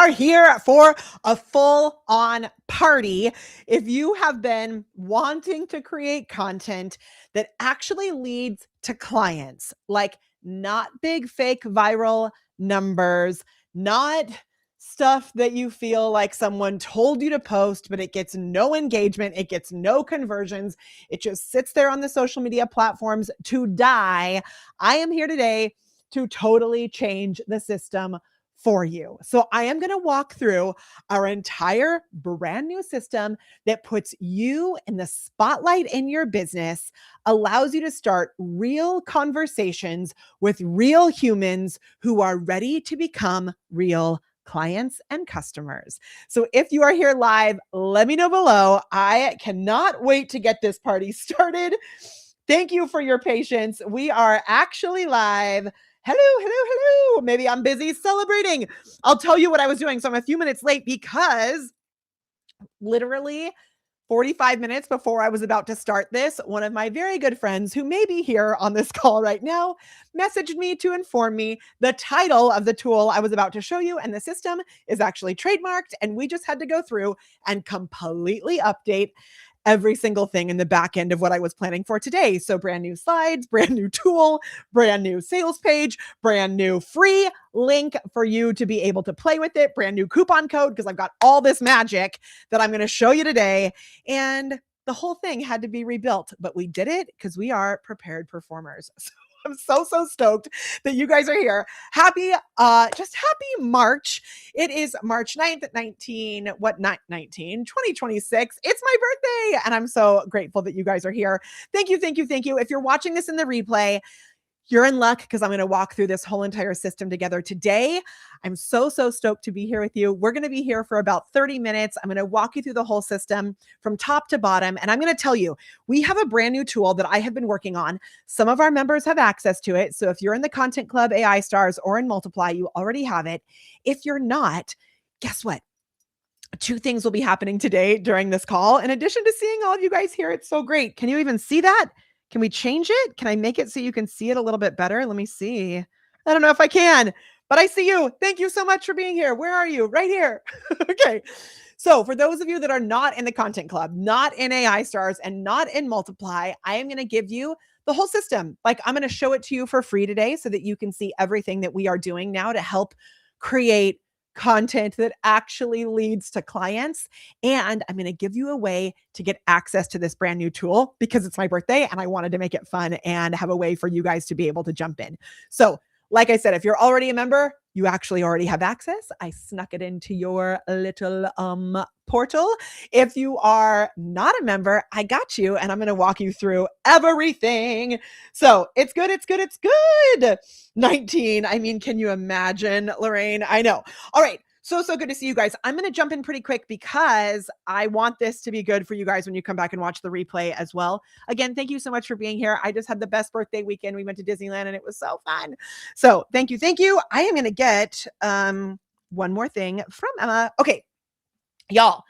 are here for a full on party. If you have been wanting to create content that actually leads to clients, like not big fake viral numbers, not stuff that you feel like someone told you to post, but it gets no engagement, it gets no conversions, it just sits there on the social media platforms to die. I am here today to totally change the system for you. So I am going to walk through our entire brand new system that puts you in the spotlight in your business, allows you to start real conversations with real humans who are ready to become real clients and customers. So if you are here live, let me know below. I cannot wait to get this party started. Thank you for your patience. We are actually live. Hello, hello, hello. Maybe I'm busy celebrating. I'll tell you what I was doing. So I'm a few minutes late because literally 45 minutes before I was about to start this, one of my very good friends who may be here on this call right now messaged me to inform me the title of the tool I was about to show you and the system is actually trademarked. And we just had to go through and completely update every single thing in the back end of what I was planning for today. So brand new slides, brand new tool, brand new sales page, brand new free link for you to be able to play with it, brand new coupon code, because I've got all this magic that I'm going to show you today. And the whole thing had to be rebuilt, but we did it because we are prepared performers. So I'm so stoked that you guys are here. Happy March. It is March 9th, 2026. It's my birthday. And I'm so grateful that you guys are here. Thank you. If you're watching this in the replay, you're in luck because I'm going to walk through this whole entire system together today. I'm so stoked to be here with you. We're going to be here for about 30 minutes. I'm going to walk you through the whole system from top to bottom. And I'm going to tell you, we have a brand new tool that I have been working on. Some of our members have access to it. So if you're in the Content Club AI Stars or in Multiply, you already have it. If you're not, guess what? Two things will be happening today during this call. In addition to seeing all of you guys here, it's so great. Can you even see that? Can we change it? Can I make it so you can see it a little bit better? Let me see. I don't know if I can, but I see you. Thank you so much for being here. Where are you? Right here. Okay. So for those of you that are not in the Content Club, not in AI Stars, and not in Multiply, I am going to give you the whole system. Like I'm going to show it to you for free today so that you can see everything that we are doing now to help create content that actually leads to clients. And I'm going to give you a way to get access to this brand new tool because it's my birthday and I wanted to make it fun and have a way for you guys to be able to jump in. So like I said, if you're already a member, you actually already have access. I snuck it into your little portal. If you are not a member, I got you and I'm going to walk you through everything. So it's good. 19. I mean, can you imagine, Lorraine? I know. All right. So good to see you guys. I'm going to jump in pretty quick because I want this to be good for you guys when you come back and watch the replay as well. Again, thank you so much for being here. I just had the best birthday weekend. We went to Disneyland and it was so fun. So thank you. I am going to get one more thing from Emma. Okay, y'all,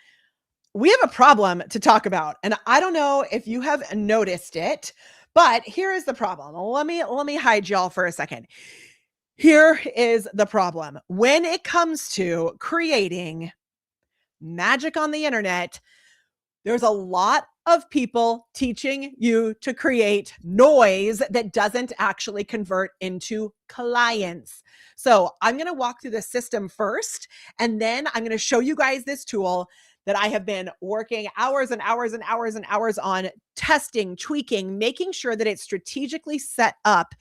we have a problem to talk about. And I don't know if you have noticed it, but here is the problem. Let me hide y'all for a second. Here is the problem. When it comes to creating magic on the internet, there's a lot of people teaching you to create noise that doesn't actually convert into clients. So I'm going to walk through the system first, and then I'm going to show you guys this tool that I have been working hours and hours on testing, tweaking, making sure that it's strategically set up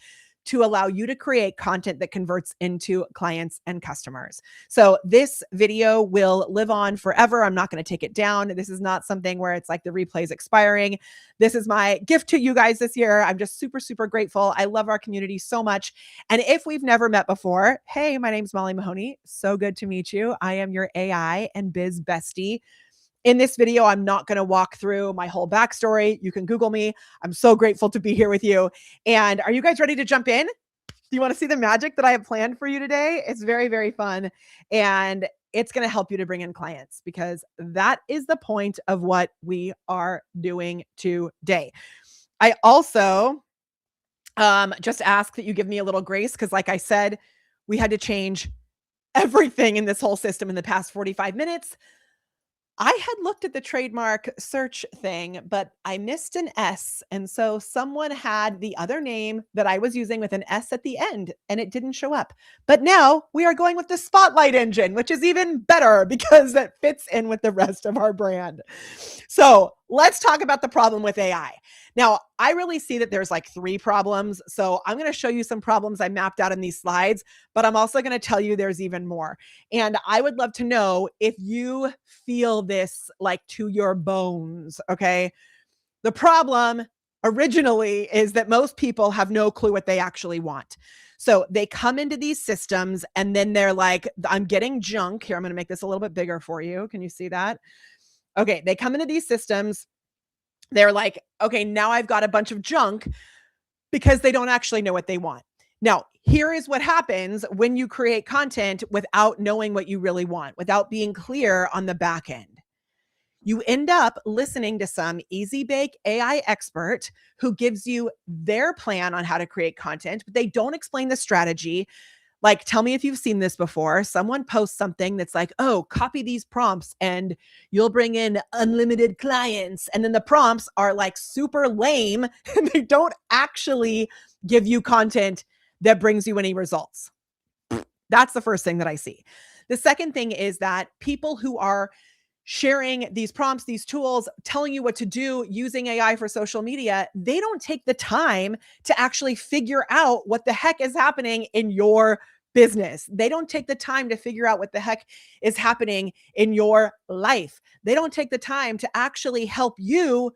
to allow you to create content that converts into clients and customers. So this video will live on forever. I'm not going to take it down. This is not something where it's like the replay is expiring. This is my gift to you guys this year. I'm just super grateful. I love our community so much. And if we've never met before, hey, my name's Molly Mahoney. So good to meet you. I am your AI and biz bestie. In this video, I'm not going to walk through my whole backstory. You can Google me. I'm so grateful to be here with you. And are you guys ready to jump in? Do you want to see the magic that I have planned for you today? It's very fun. And it's going to help you to bring in clients because that is the point of what we are doing today. I also just ask that you give me a little grace because like I said, we had to change everything in this whole system in the past 45 minutes. I had looked at the trademark search thing, but I missed an S. And so someone had the other name that I was using with an S at the end, and it didn't show up. But now we are going with the Spotlight engine, which is even better because that fits in with the rest of our brand. So let's talk about the problem with AI. Now, I really see that there's like 3 problems. So I'm going to show you some problems I mapped out in these slides, but I'm also going to tell you there's even more. And I would love to know if you feel this like to your bones. Okay. The problem originally is that most people have no clue what they actually want. So they come into these systems and then they're like, I'm getting junk. Here, I'm going to make this a little bit bigger for you. Can you see that? Okay. They come into these systems. They're like, okay, now I've got a bunch of junk because they don't actually know what they want. Now, here is what happens when you create content without knowing what you really want, without being clear on the back end. You end up listening to some easy bake AI expert who gives you their plan on how to create content, but they don't explain the strategy. Like, tell me if you've seen this before. Someone posts something that's like, oh, copy these prompts and you'll bring in unlimited clients. And then the prompts are like super lame and they don't actually give you content that brings you any results. That's the first thing that I see. The second thing is that people who are sharing these prompts, these tools, telling you what to do using AI for social media, they don't take the time to actually figure out what the heck is happening in your business. They don't take the time to figure out what the heck is happening in your life. They don't take the time to actually help you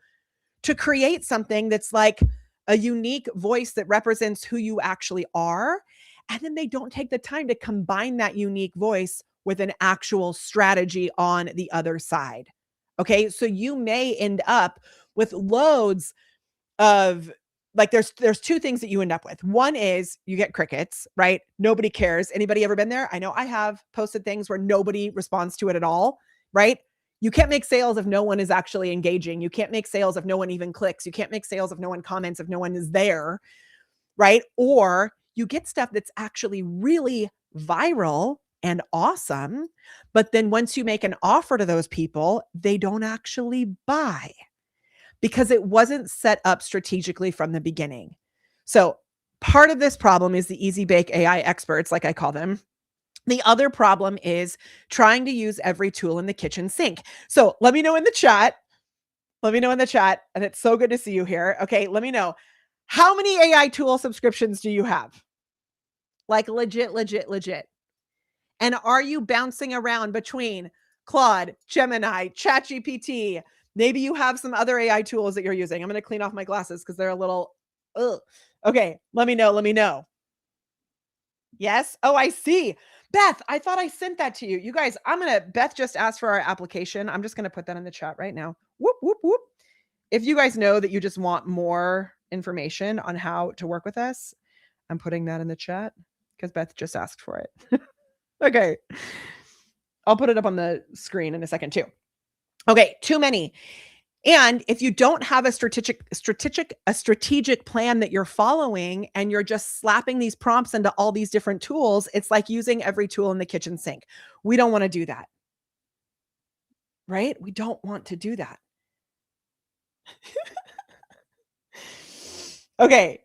to create something that's like a unique voice that represents who you actually are. And then they don't take the time to combine that unique voice with an actual strategy on the other side. Okay. So you may end up with loads of like there's 2 things that you end up with. One is you get crickets, right? Nobody cares. Anybody ever been there? I know I have posted things where nobody responds to it at all, right? You can't make sales if no one is actually engaging. You can't make sales if no one even clicks. You can't make sales if no one comments, if no one is there, right? Or you get stuff that's actually really viral and awesome, but then once you make an offer to those people, they don't actually buy because it wasn't set up strategically from the beginning. So part of this problem is the easy bake AI experts, like I call them. The other problem is trying to use every tool in the kitchen sink. So let me know in the chat. Let me know in the chat. And it's so good to see you here. Okay, let me know. How many AI tool subscriptions do you have? Like legit, legit, legit. And are you bouncing around between Claude, Gemini, ChatGPT? Maybe you have some other AI tools that you're using. I'm going to clean off my glasses because they're a little, ugh. Okay, let me know. Let me know. Yes? Oh, I see. Beth, I thought I sent that to you. You guys, Beth just asked for our application. I'm just going to put that in the chat right now. Whoop, whoop, whoop. If you guys know that you just want more information on how to work with us, I'm putting that in the chat because Beth just asked for it. Okay. I'll put it up on the screen in a second too. Okay, too many. And if you don't have a strategic plan that you're following and you're just slapping these prompts into all these different tools, it's like using every tool in the kitchen sink. We don't want to do that. Right? We don't want to do that. Okay.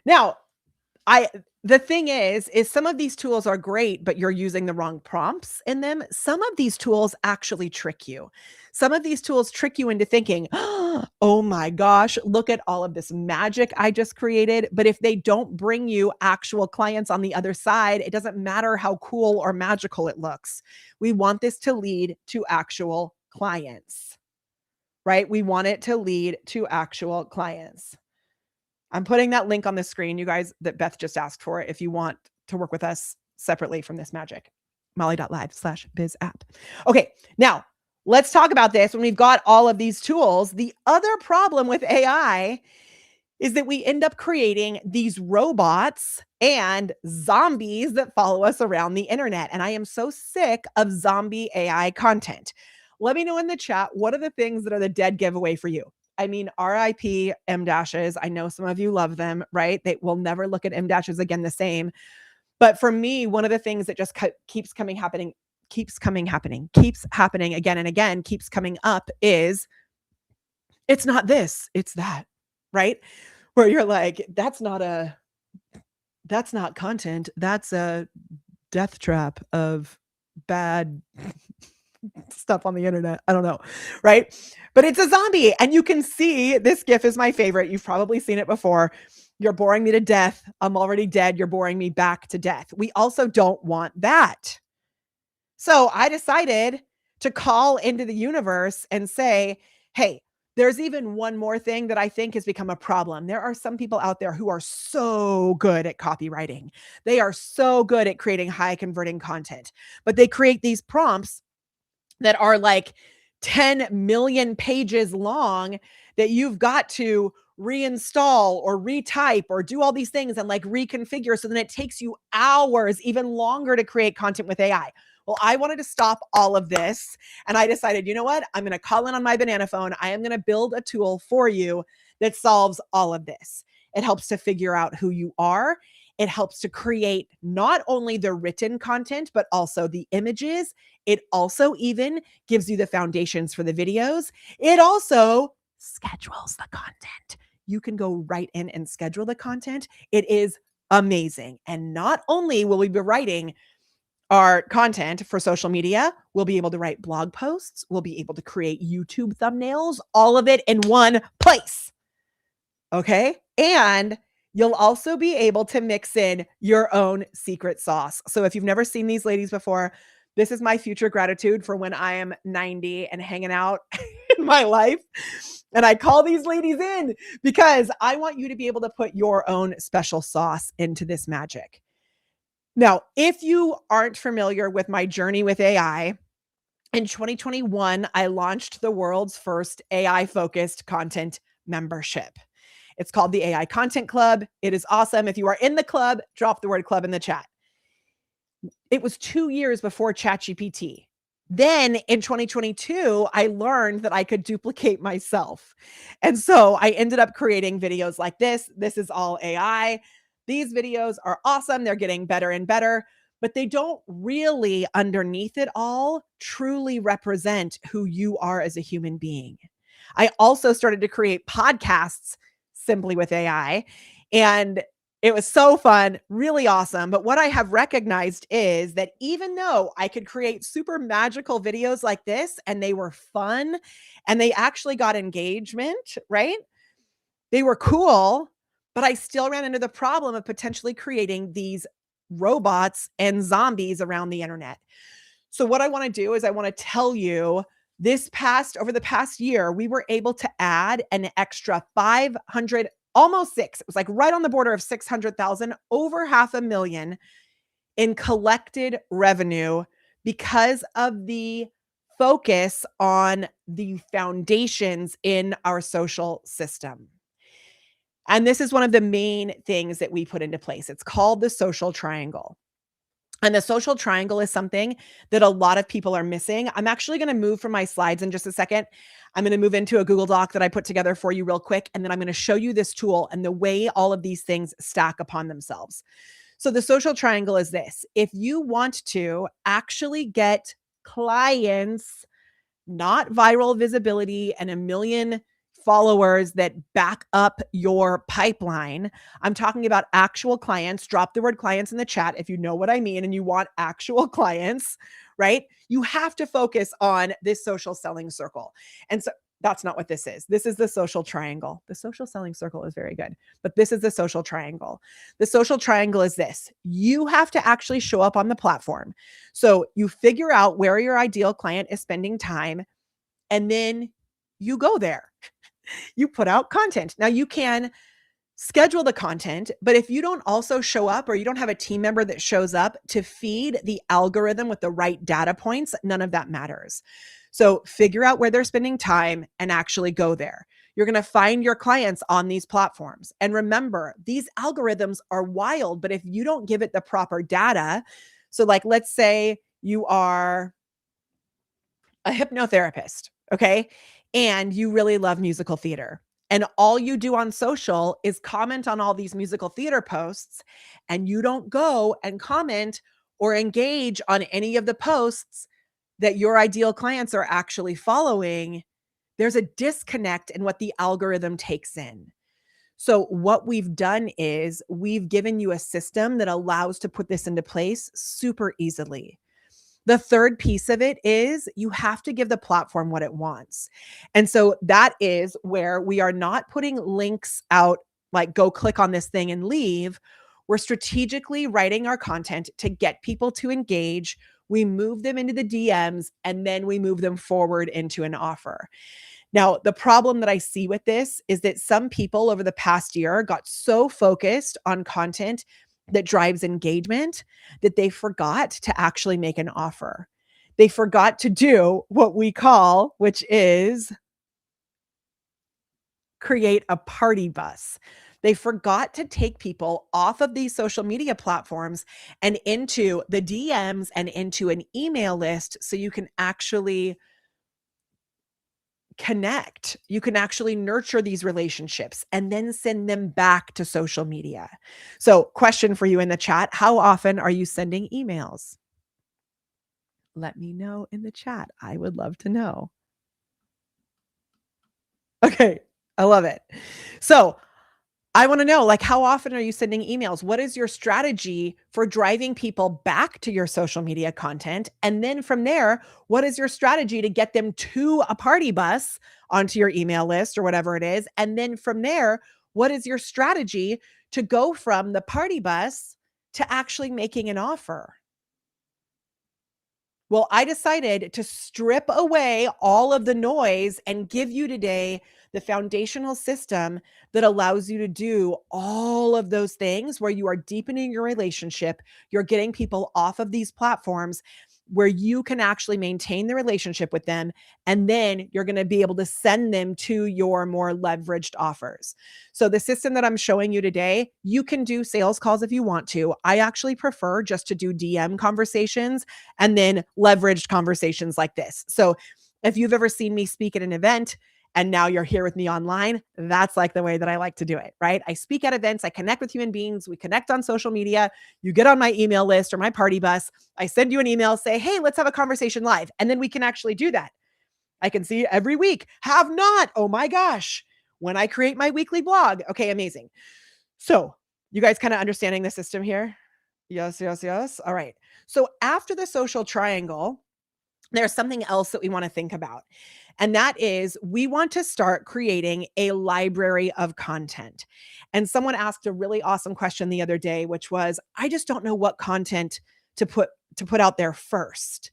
Now, the thing is some of these tools are great, but you're using the wrong prompts in them. Some of these tools actually trick you. Some of these tools trick you into thinking, oh my gosh, look at all of this magic I just created. But if they don't bring you actual clients on the other side, it doesn't matter how cool or magical it looks. We want this to lead to actual clients, right? We want it to lead to actual clients. I'm putting that link on the screen, you guys, that Beth just asked for if you want to work with us separately from this magic. Molly.live/biz-app. Okay, now let's talk about this. When we've got all of these tools, the other problem with AI is that we end up creating these robots and zombies that follow us around the internet. And I am so sick of zombie AI content. Let me know in the chat, what are the things that are the dead giveaway for you? I mean, RIP M dashes. I know some of you love them, right? They will never look at M dashes again the same. But for me, one of the things that just keeps happening again and again, keeps coming up is it's not this, it's that, right? Where you're like, that's not content. That's a death trap of bad stuff on the internet. I don't know, right? But it's a zombie. And you can see this GIF is my favorite. You've probably seen it before. You're boring me to death. I'm already dead. You're boring me back to death. We also don't want that. So I decided to call into the universe and say, hey, there's even one more thing that I think has become a problem. There are some people out there who are so good at copywriting. They are so good at creating high converting content, but they create these prompts that are like 10 million pages long that you've got to reinstall or retype or do all these things and like reconfigure. So then it takes you hours, even longer to create content with AI. Well, I wanted to stop all of this. And I decided, you know what? I'm going to call in on my banana phone. I am going to build a tool for you that solves all of this. It helps to figure out who you are. It helps to create not only the written content, but also the images. It also even gives you the foundations for the videos. It also schedules the content. You can go right in and schedule the content. It is amazing. And not only will we be writing our content for social media, we'll be able to write blog posts, we'll be able to create YouTube thumbnails, all of it in one place. Okay? And you'll also be able to mix in your own secret sauce. So if you've never seen these ladies before, this is my future gratitude for when I am 90 and hanging out in my life. And I call these ladies in because I want you to be able to put your own special sauce into this magic. Now, if you aren't familiar with my journey with AI, in 2021, I launched the world's first AI-focused content membership. It's called the AI Content Club. It is awesome. If you are in the club, drop the word club in the chat. It was 2 years before ChatGPT. Then in 2022, I learned that I could duplicate myself. And so I ended up creating videos like this. This is all AI. These videos are awesome. They're getting better and better, but they don't really, underneath it all, truly represent who you are as a human being. I also started to create podcasts simply with AI. And it was so fun, really awesome. But what I have recognized is that even though I could create super magical videos like this and they were fun and they actually got engagement, right? They were cool, but I still ran into the problem of potentially creating these robots and zombies around the internet. So what I want to do is I want to tell you over the past year, we were able to add an extra 500, almost six. It was like right on the border of 600,000, over 500,000 in collected revenue because of the focus on the foundations in our social system. And this is one of the main things that we put into place. It's called the social triangle. And the social triangle is something that a lot of people are missing. I'm actually going to move from my slides in just a second. I'm going to move into a Google Doc that I put together for you real quick. And then I'm going to show you this tool and the way all of these things stack upon themselves. So the social triangle is this. If you want to actually get clients, not viral visibility and a million followers that back up your pipeline. I'm talking about actual clients. Drop the word clients in the chat if you know what I mean and you want actual clients, right? You have to focus on this social selling circle. And so that's not what this is. This is the social triangle. The social selling circle is very good, but this is the social triangle. The social triangle is this. You have to actually show up on the platform. So you figure out where your ideal client is spending time, and then you go there. You put out content. Now you can schedule the content, but if you don't also show up or you don't have a team member that shows up to feed the algorithm with the right data points, none of that matters. So figure out where they're spending time and actually go there. You're going to find your clients on these platforms. And remember, these algorithms are wild, but if you don't give it the proper data, so like let's say you are a hypnotherapist, okay? And you really love musical theater. And all you do on social is comment on all these musical theater posts, and you don't go and comment or engage on any of the posts that your ideal clients are actually following, there's a disconnect in what the algorithm takes in. So, what we've done is we've given you a system that allows to put this into place super easily. The third piece of it is you have to give the platform what it wants. And so that is where we are not putting links out like go click on this thing and leave. We're strategically writing our content to get people to engage. We move them into the DMs and then we move them forward into an offer. Now, the problem that I see with this is that some people over the past year got so focused on content that drives engagement that they forgot to actually make an offer. They forgot to do what we call, which is create a party bus. They forgot to take people off of these social media platforms and into the DMs and into an email list so you can actually connect. You can actually nurture these relationships and then send them back to social media. So, question for you in the chat, how often are you sending emails? Let me know in the chat. I would love to know. Okay, I love it. So, I want to know, like, how often are you sending emails? What is your strategy for driving people back to your social media content? And then from there, what is your strategy to get them to a party bus onto your email list or whatever it is? And then from there, what is your strategy to go from the party bus to actually making an offer? Well, I decided to strip away all of the noise and give you today the foundational system that allows you to do all of those things where you are deepening your relationship. You're getting people off of these platforms where you can actually maintain the relationship with them. And then you're going to be able to send them to your more leveraged offers. So, the system that I'm showing you today, you can do sales calls if you want to. I actually prefer just to do DM conversations and then leveraged conversations like this. So if you've ever seen me speak at an event and now you're here with me online, that's like the way that I like to do it, right? I speak at events, I connect with human beings, we connect on social media, you get on my email list or my party bus, I send you an email, say, hey, let's have a conversation live. And then we can actually do that. I can see every week, have not, oh my gosh, when I create my weekly blog. Okay, amazing. So you guys kind of understanding the system here? Yes, yes, yes. All right. So after the social triangle, there's something else that we want to think about. And that is we want to start creating a library of content. And someone asked a really awesome question the other day, which was, I just don't know what content to put out there first.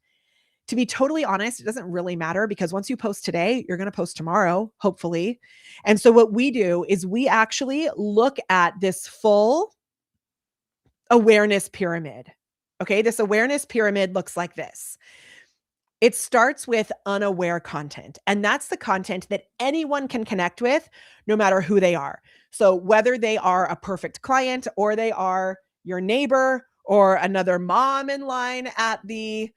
To be totally honest, it doesn't really matter because once you post today, you're going to post tomorrow, hopefully. And so what we do is we actually look at this full awareness pyramid. Okay, this awareness pyramid looks like this. It starts with unaware content, and that's the content that anyone can connect with no matter who they are. So whether they are a perfect client or they are your neighbor or another mom in line at the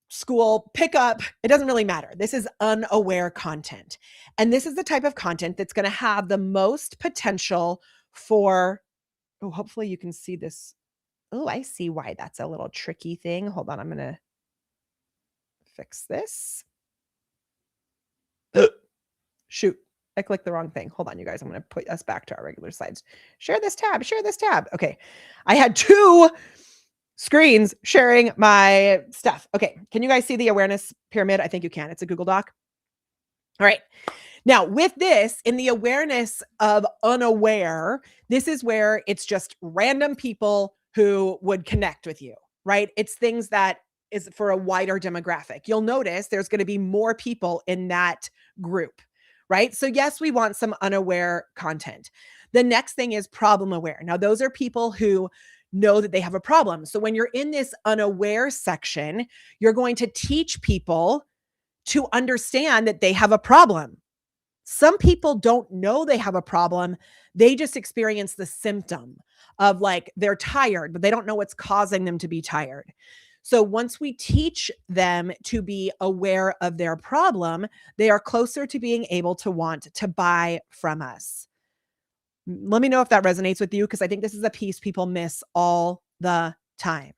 school pickup, it doesn't really matter. This is unaware content. And this is the type of content that's going to have the most potential for, oh, hopefully you can see this. Oh, I see why that's a little tricky thing. Hold on, I'm going to fix this. Shoot, I clicked the wrong thing. Hold on, you guys. I'm going to put us back to our regular slides. Share this tab. Okay. I had two screens sharing my stuff. Okay. Can you guys see the awareness pyramid? I think you can. It's a Google Doc. All right. Now, with this, in the awareness of unaware, this is where it's just random people who would connect with you, right? It's things that is for a wider demographic. You'll notice there's going to be more people in that group, right? So yes, we want some unaware content. The next thing is problem aware. Now, those are people who know that they have a problem. So when you're in this unaware section, you're going to teach people to understand that they have a problem. Some people don't know they have a problem. They just experience the symptom of like they're tired, but they don't know what's causing them to be tired. So once we teach them to be aware of their problem, they are closer to being able to want to buy from us. Let me know if that resonates with you, because I think this is a piece people miss all the time.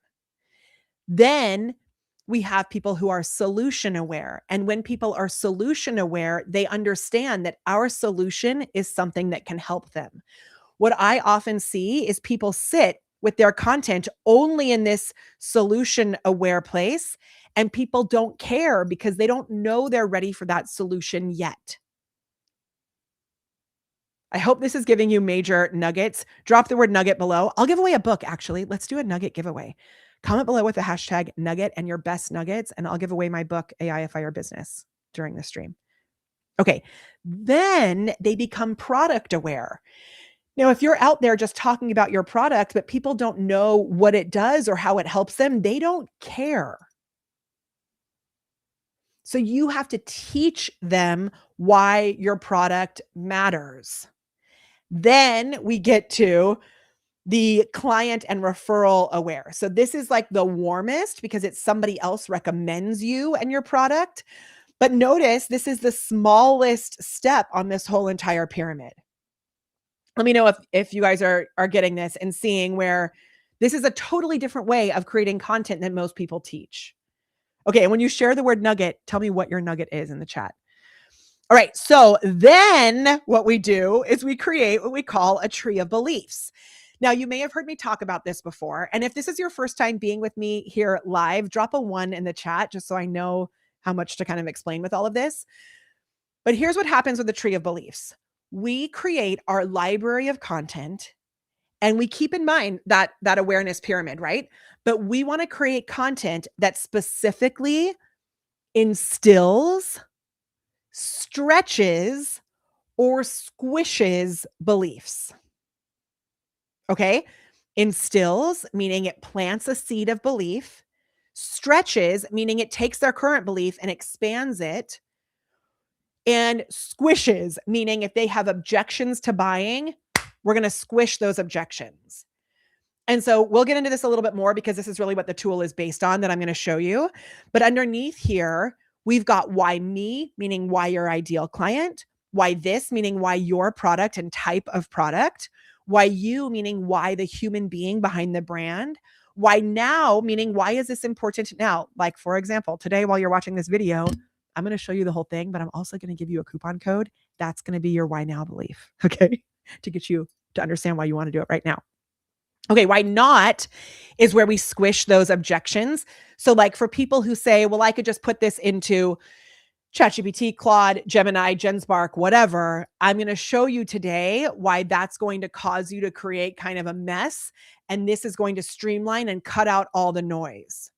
Then we have people who are solution aware. And when people are solution aware, they understand that our solution is something that can help them. What I often see is people sit with their content only in this solution aware place, and people don't care because they don't know they're ready for that solution yet. I hope this is giving you major nuggets. Drop the word nugget below. I'll give away a book, actually. Let's do a nugget giveaway. Comment below with the hashtag nugget and your best nuggets, and I'll give away my book, AIFI Your Business, during the stream. Okay. Then they become product aware. Now, if you're out there just talking about your product, but people don't know what it does or how it helps them, they don't care. So you have to teach them why your product matters. Then we get to the client and referral aware. So this is like the warmest because it's somebody else recommends you and your product. But notice this is the smallest step on this whole entire pyramid. Let me know if you guys are getting this and seeing where this is a totally different way of creating content than most people teach. Okay, and when you share the word nugget, tell me what your nugget is in the chat. All right, so then what we do is we create what we call a tree of beliefs. Now, you may have heard me talk about this before, and if this is your first time being with me here live, drop a 1 in the chat just so I know how much to kind of explain with all of this. But here's what happens with the tree of beliefs. We create our library of content, and we keep in mind that awareness pyramid, right? But we want to create content that specifically instills, stretches, or squishes beliefs. Okay? Instills, meaning it plants a seed of belief. Stretches, meaning it takes their current belief and expands it. And squishes, meaning if they have objections to buying, we're going to squish those objections. And so we'll get into this a little bit more because this is really what the tool is based on that I'm going to show you. But underneath here, we've got why me, meaning why your ideal client, why this, meaning why your product and type of product, why you, meaning why the human being behind the brand, why now, meaning why is this important now? Like, for example, today while you're watching this video, I'm going to show you the whole thing, but I'm also going to give you a coupon code. That's going to be your why now belief, okay? To get you to understand why you want to do it right now. Okay, why not is where we squish those objections. So like for people who say, well, I could just put this into ChatGPT, Claude, Gemini, Genspark, whatever. I'm going to show you today why that's going to cause you to create kind of a mess. And this is going to streamline and cut out all the noise.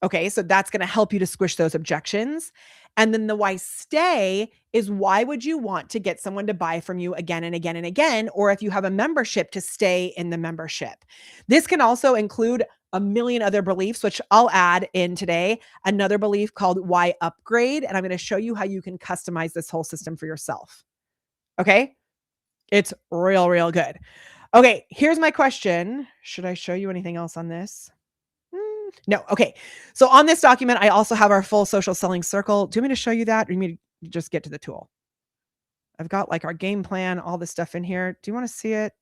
Okay, so that's going to help you to squish those objections. And then the why stay is why would you want to get someone to buy from you again and again and again, or if you have a membership to stay in the membership. This can also include a million other beliefs, which I'll add in today, another belief called why upgrade. And I'm going to show you how you can customize this whole system for yourself. Okay, it's real, real good. Okay, here's my question. Should I show you anything else on this? No. Okay. So on this document, I also have our full social selling circle. Do you want me to show you that, or do you want me to just get to the tool? I've got like our game plan, all this stuff in here. Do you want to see it?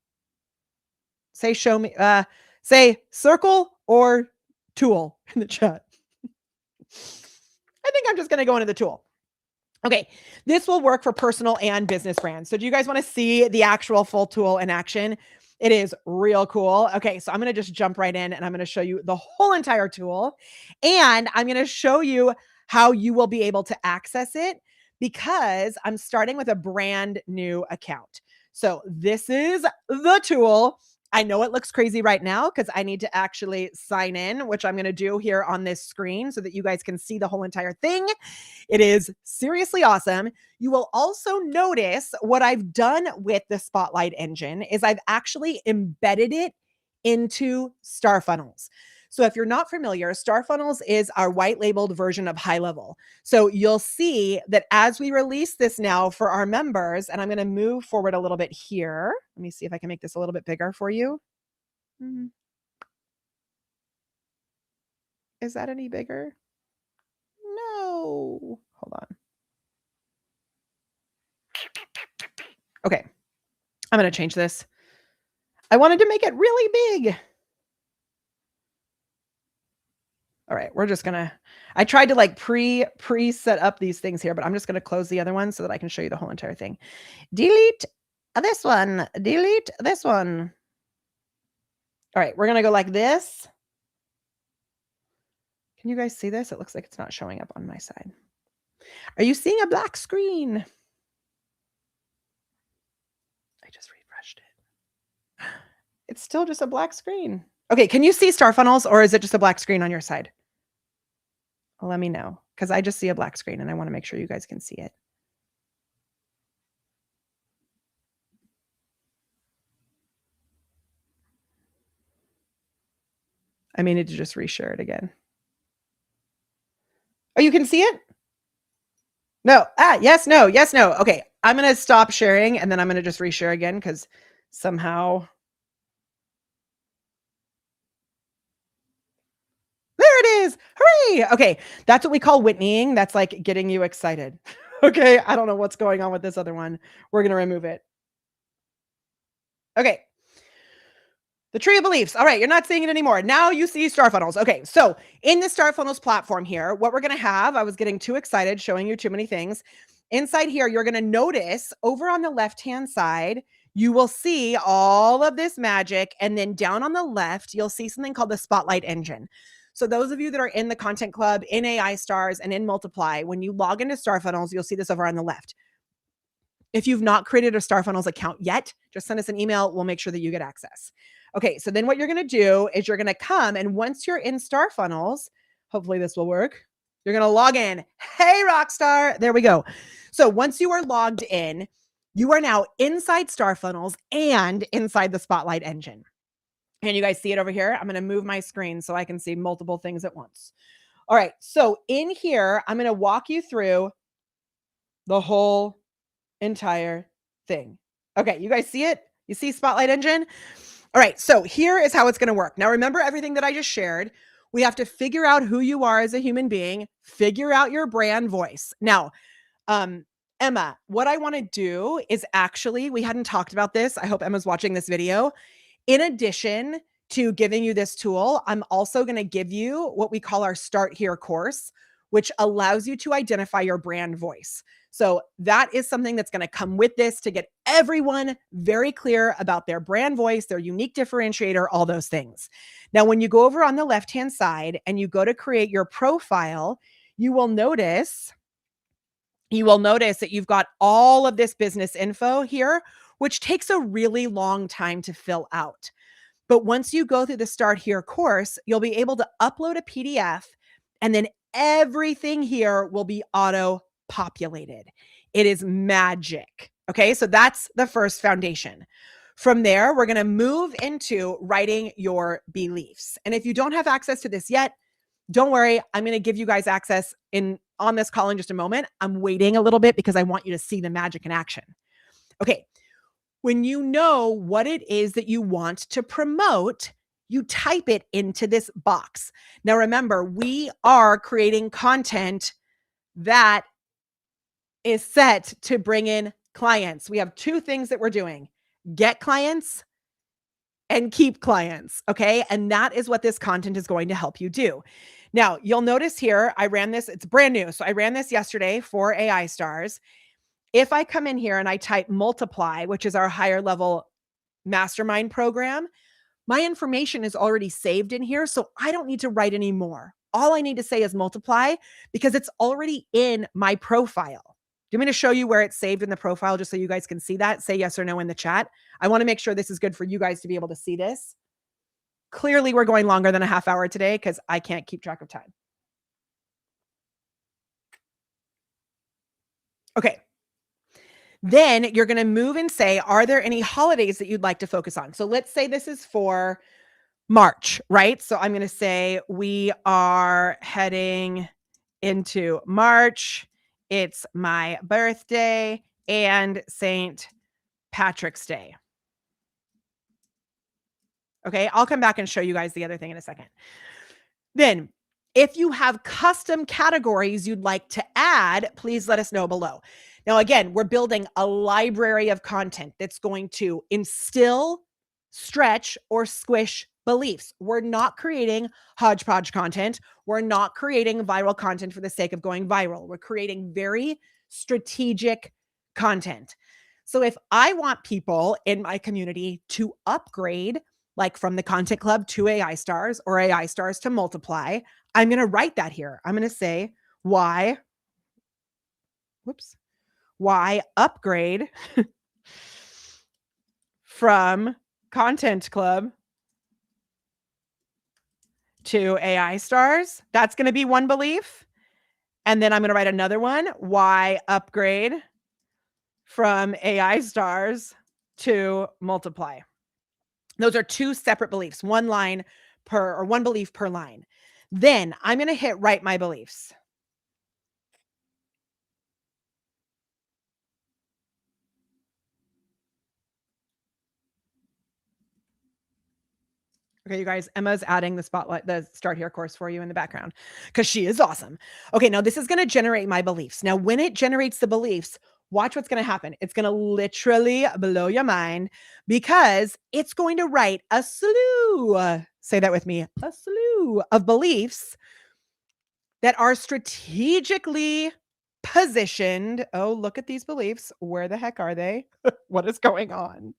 Say show me, say circle or tool in the chat. I think I'm just going to go into the tool. Okay. This will work for personal and business brands. So do you guys want to see the actual full tool in action? It is real cool. Okay, so I'm going to just jump right in and I'm going to show you the whole entire tool. And I'm going to show you how you will be able to access it because I'm starting with a brand new account. So this is the tool. I know it looks crazy right now because I need to actually sign in, which I'm going to do here on this screen so that you guys can see the whole entire thing. It is seriously awesome. You will also notice what I've done with the Spotlight engine is I've actually embedded it into Star Funnels. So if you're not familiar, Star Funnels is our white labeled version of High Level. So you'll see that as we release this now for our members, and I'm going to move forward a little bit here. Let me see if I can make this a little bit bigger for you. Is that any bigger? No. Hold on. Okay. I'm going to change this. I wanted to make it really big. All right, we're just gonna, I tried to like pre set up these things here, but I'm just gonna close the other one so that I can show you the whole entire thing. Delete this one, delete this one. All right, we're gonna go like this. Can you guys see this? It looks like it's not showing up on my side. Are you seeing a black screen? I just refreshed it. It's still just a black screen. Okay, can you see star funnels or is it just a black screen on your side? Let me know because I just see a black screen and I want to make sure you guys can see it. I may need to just reshare it again. Oh, you can see it? No. Yes, no, yes, no. Okay, I'm going to stop sharing and then I'm going to just reshare again because somehow. There it is. Hooray. Okay, that's what we call Whitneying. That's like getting you excited. Okay, I don't know what's going on with this other one. We're going to remove it. Okay. The tree of beliefs. All right, you're not seeing it anymore. Now you see star funnels. Okay, so in the star funnels platform here, what we're going to have, I was getting too excited showing you too many things. Inside here, you're going to notice over on the left-hand side, you will see all of this magic. And then down on the left, you'll see something called the Spotlight Engine. So those of you that are in the Content Club, in AI Stars, and in Multiply, when you log into Star Funnels, you'll see this over on the left. If you've not created a Star Funnels account yet, just send us an email. We'll make sure that you get access. Okay, so then what you're going to do is you're going to come and once you're in Star Funnels, hopefully this will work. You're going to log in. Hey, Rockstar. There we go. So once you are logged in, you are now inside Star Funnels and inside the Spotlight Engine. And you guys see it over here? I'm going to move my screen so I can see multiple things at once. All right, so in here, I'm going to walk you through the whole entire thing. Okay, you guys see it? You see Spotlight Engine? All right, so here is how it's going to work. Now, remember everything that I just shared. We have to figure out who you are as a human being, figure out your brand voice. Now, Emma, what I want to do is actually, we hadn't talked about this. I hope Emma's watching this video. In addition to giving you this tool, I'm also going to give you what we call our Start Here course, which allows you to identify your brand voice. So that is something that's going to come with this to get everyone very clear about their brand voice, their unique differentiator, all those things. Now, when you go over on the left-hand side and you go to create your profile, you will notice that you've got all of this business info here, which takes a really long time to fill out. But once you go through the Start Here course, you'll be able to upload a PDF and then everything here will be auto-populated. It is magic. Okay, so that's the first foundation. From there, we're going to move into writing your beliefs. And if you don't have access to this yet, don't worry. I'm going to give you guys access on this call in just a moment. I'm waiting a little bit because I want you to see the magic in action. Okay. When you know what it is that you want to promote, you type it into this box. Now, remember, we are creating content that is set to bring in clients. We have two things that we're doing: get clients and keep clients. Okay. And that is what this content is going to help you do. Now, you'll notice here, I ran this, it's brand new. So I ran this yesterday for AI Stars. If I come in here and I type Multiply, which is our higher level mastermind program, my information is already saved in here. So I don't need to write any more. All I need to say is Multiply because it's already in my profile. Do you want me to show you where it's saved in the profile just so you guys can see that? Say yes or no in the chat. I want to make sure this is good for you guys to be able to see this. Clearly, we're going longer than a half hour today because I can't keep track of time. Okay. Then you're going to move and say, are there any holidays that you'd like to focus on? So let's say this is for March, right? So I'm going to say we are heading into March. It's my birthday and St. Patrick's Day. Okay, I'll come back and show you guys the other thing in a second. Then If you have custom categories you'd like to add, please let us know below. Now, again, we're building a library of content that's going to instill, stretch, or squish beliefs. We're not creating hodgepodge content. We're not creating viral content for the sake of going viral. We're creating very strategic content. So if I want people in my community to upgrade, like from the Content Club to AI stars or AI stars to multiply, I'm going to write that here. I'm going to say why, why upgrade from Content Club to AI stars. That's going to be one belief. And then I'm going to write another one, why upgrade from AI stars to multiply. Those are two separate beliefs, one belief per line. Then I'm going to hit write my beliefs. Okay, you guys, Emma's adding the Start Here course for you in the background because she is awesome. Okay, now this is going to generate my beliefs. Now, when it generates the beliefs, watch what's going to happen. It's going to literally blow your mind because it's going to write a slew, say that with me, a slew of beliefs that are strategically positioned. Oh, look at these beliefs. Where the heck are they? What is going on?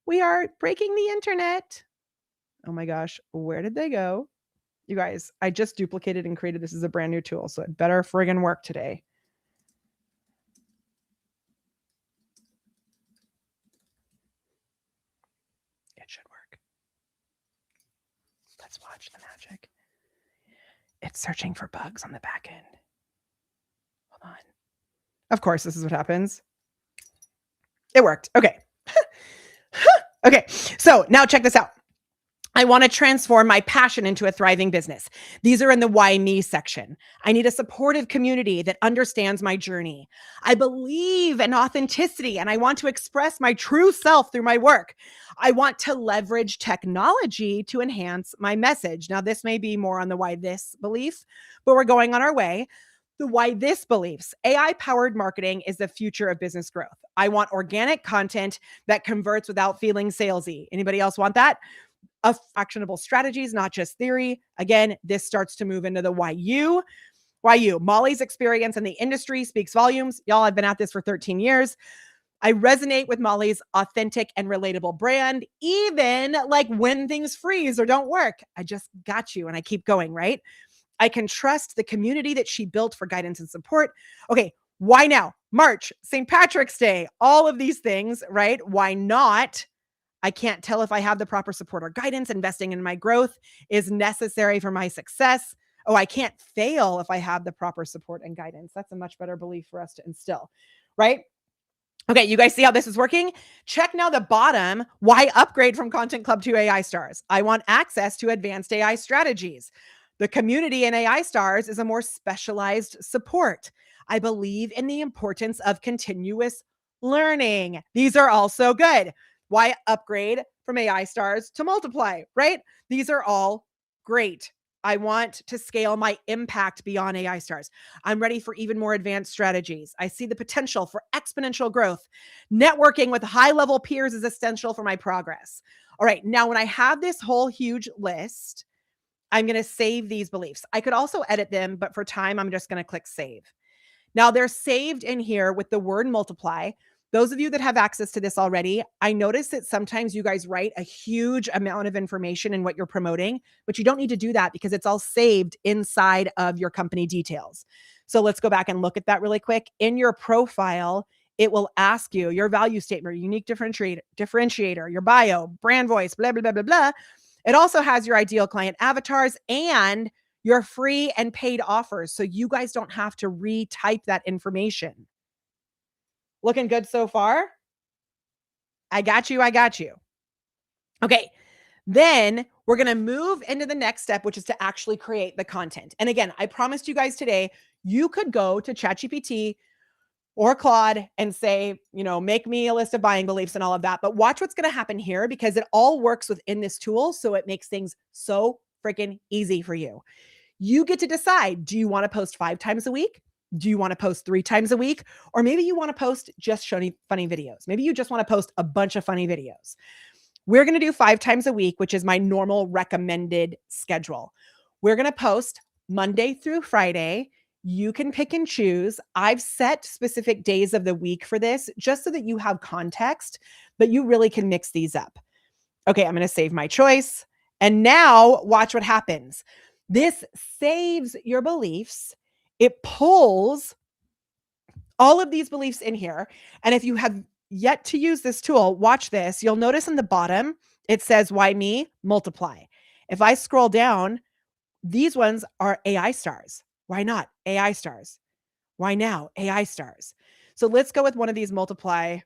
We are breaking the internet. Oh my gosh, where did they go? You guys, I just duplicated and created this as a brand new tool, so it better friggin' work today. It should work. Let's watch the magic. It's searching for bugs on the back end. Hold on. Of course, this is what happens. It worked. Okay. Okay, so now check this out. I want to transform my passion into a thriving business. These are in the why me section. I need a supportive community that understands my journey. I believe in authenticity and I want to express my true self through my work. I want to leverage technology to enhance my message. Now, this may be more on the why this belief, but we're going on our way. The why this beliefs. AI powered marketing is the future of business growth. I want organic content that converts without feeling salesy. Anybody else want that? Of actionable strategies, not just theory. Again, this starts to move into the why you. Molly's experience in the industry speaks volumes. Y'all, I've been at this for 13 years. I resonate with Molly's authentic and relatable brand, even like when things freeze or don't work. I just got you and I keep going, right? I can trust the community that she built for guidance and support. Okay, why now? March, St. Patrick's Day, all of these things, right? Why not? I can't tell if I have the proper support or guidance. Investing in my growth is necessary for my success. Oh, I can't fail if I have the proper support and guidance. That's a much better belief for us to instill, right? Okay, you guys see how this is working? Check now the bottom. Why upgrade from Content Club to AI Stars? I want access to advanced AI strategies. The community in AI Stars is a more specialized support. I believe in the importance of continuous learning. These are also good. Why upgrade from AI stars to multiply, right? These are all great. I want to scale my impact beyond AI stars. I'm ready for even more advanced strategies. I see the potential for exponential growth. Networking with high level peers is essential for my progress. All right. Now, when I have this whole huge list, I'm going to save these beliefs. I could also edit them, but for time, I'm just going to click save. Now they're saved in here with the word multiply. Those of you that have access to this already, I notice that sometimes you guys write a huge amount of information in what you're promoting, but you don't need to do that because it's all saved inside of your company details. So let's go back and look at that really quick. In your profile, it will ask you your value statement, unique differentiator, your bio, brand voice, blah, blah, blah, blah, blah. It also has your ideal client avatars and your free and paid offers. So you guys don't have to retype that information. Looking good so far? I got you. Okay. Then we're going to move into the next step, which is to actually create the content. And again, I promised you guys today, you could go to ChatGPT or Claude and say, make me a list of buying beliefs and all of that. But watch what's going to happen here because it all works within this tool. So it makes things so freaking easy for you. You get to decide, do you want to post 5 times a week? Do you want to post 3 times a week? Or maybe you want to post just funny videos. Maybe you just want to post a bunch of funny videos. We're going to do 5 times a week, which is my normal recommended schedule. We're going to post Monday through Friday. You can pick and choose. I've set specific days of the week for this just so that you have context, but you really can mix these up. Okay, I'm going to save my choice. And now watch what happens. This saves your beliefs. It pulls all of these beliefs in here. And if you have yet to use this tool, watch this. You'll notice in the bottom, it says, why me? Multiply. If I scroll down, these ones are AI stars. Why not? AI stars. Why now? AI stars. So let's go with one of these multiply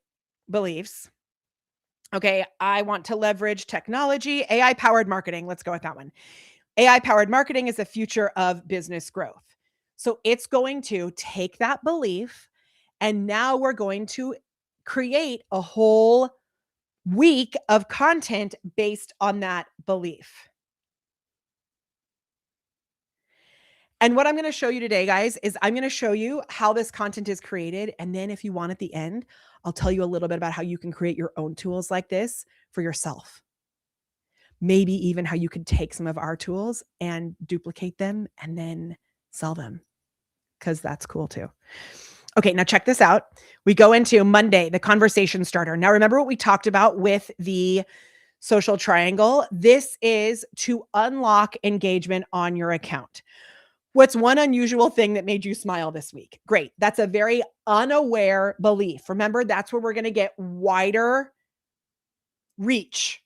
beliefs. Okay, I want to leverage technology, AI powered marketing. Let's go with that one. AI powered marketing is the future of business growth. So it's going to take that belief, and now we're going to create a whole week of content based on that belief. And what I'm going to show you today, guys, is I'm going to show you how this content is created. And then if you want at the end, I'll tell you a little bit about how you can create your own tools like this for yourself. Maybe even how you could take some of our tools and duplicate them and then sell them, because that's cool too. Okay, now check this out. We go into Monday, the conversation starter. Now remember what we talked about with the social triangle? This is to unlock engagement on your account. What's one unusual thing that made you smile this week? Great. That's a very unaware belief. Remember, that's where we're going to get wider reach.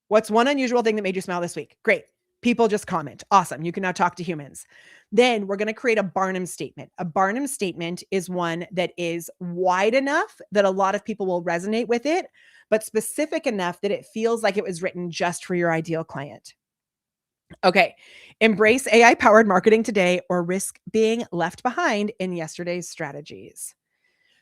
What's one unusual thing that made you smile this week? Great. People just comment. Awesome. You can now talk to humans. Then we're going to create a Barnum statement. A Barnum statement is one that is wide enough that a lot of people will resonate with it, but specific enough that it feels like it was written just for your ideal client. Okay. Embrace AI powered marketing today or risk being left behind in yesterday's strategies.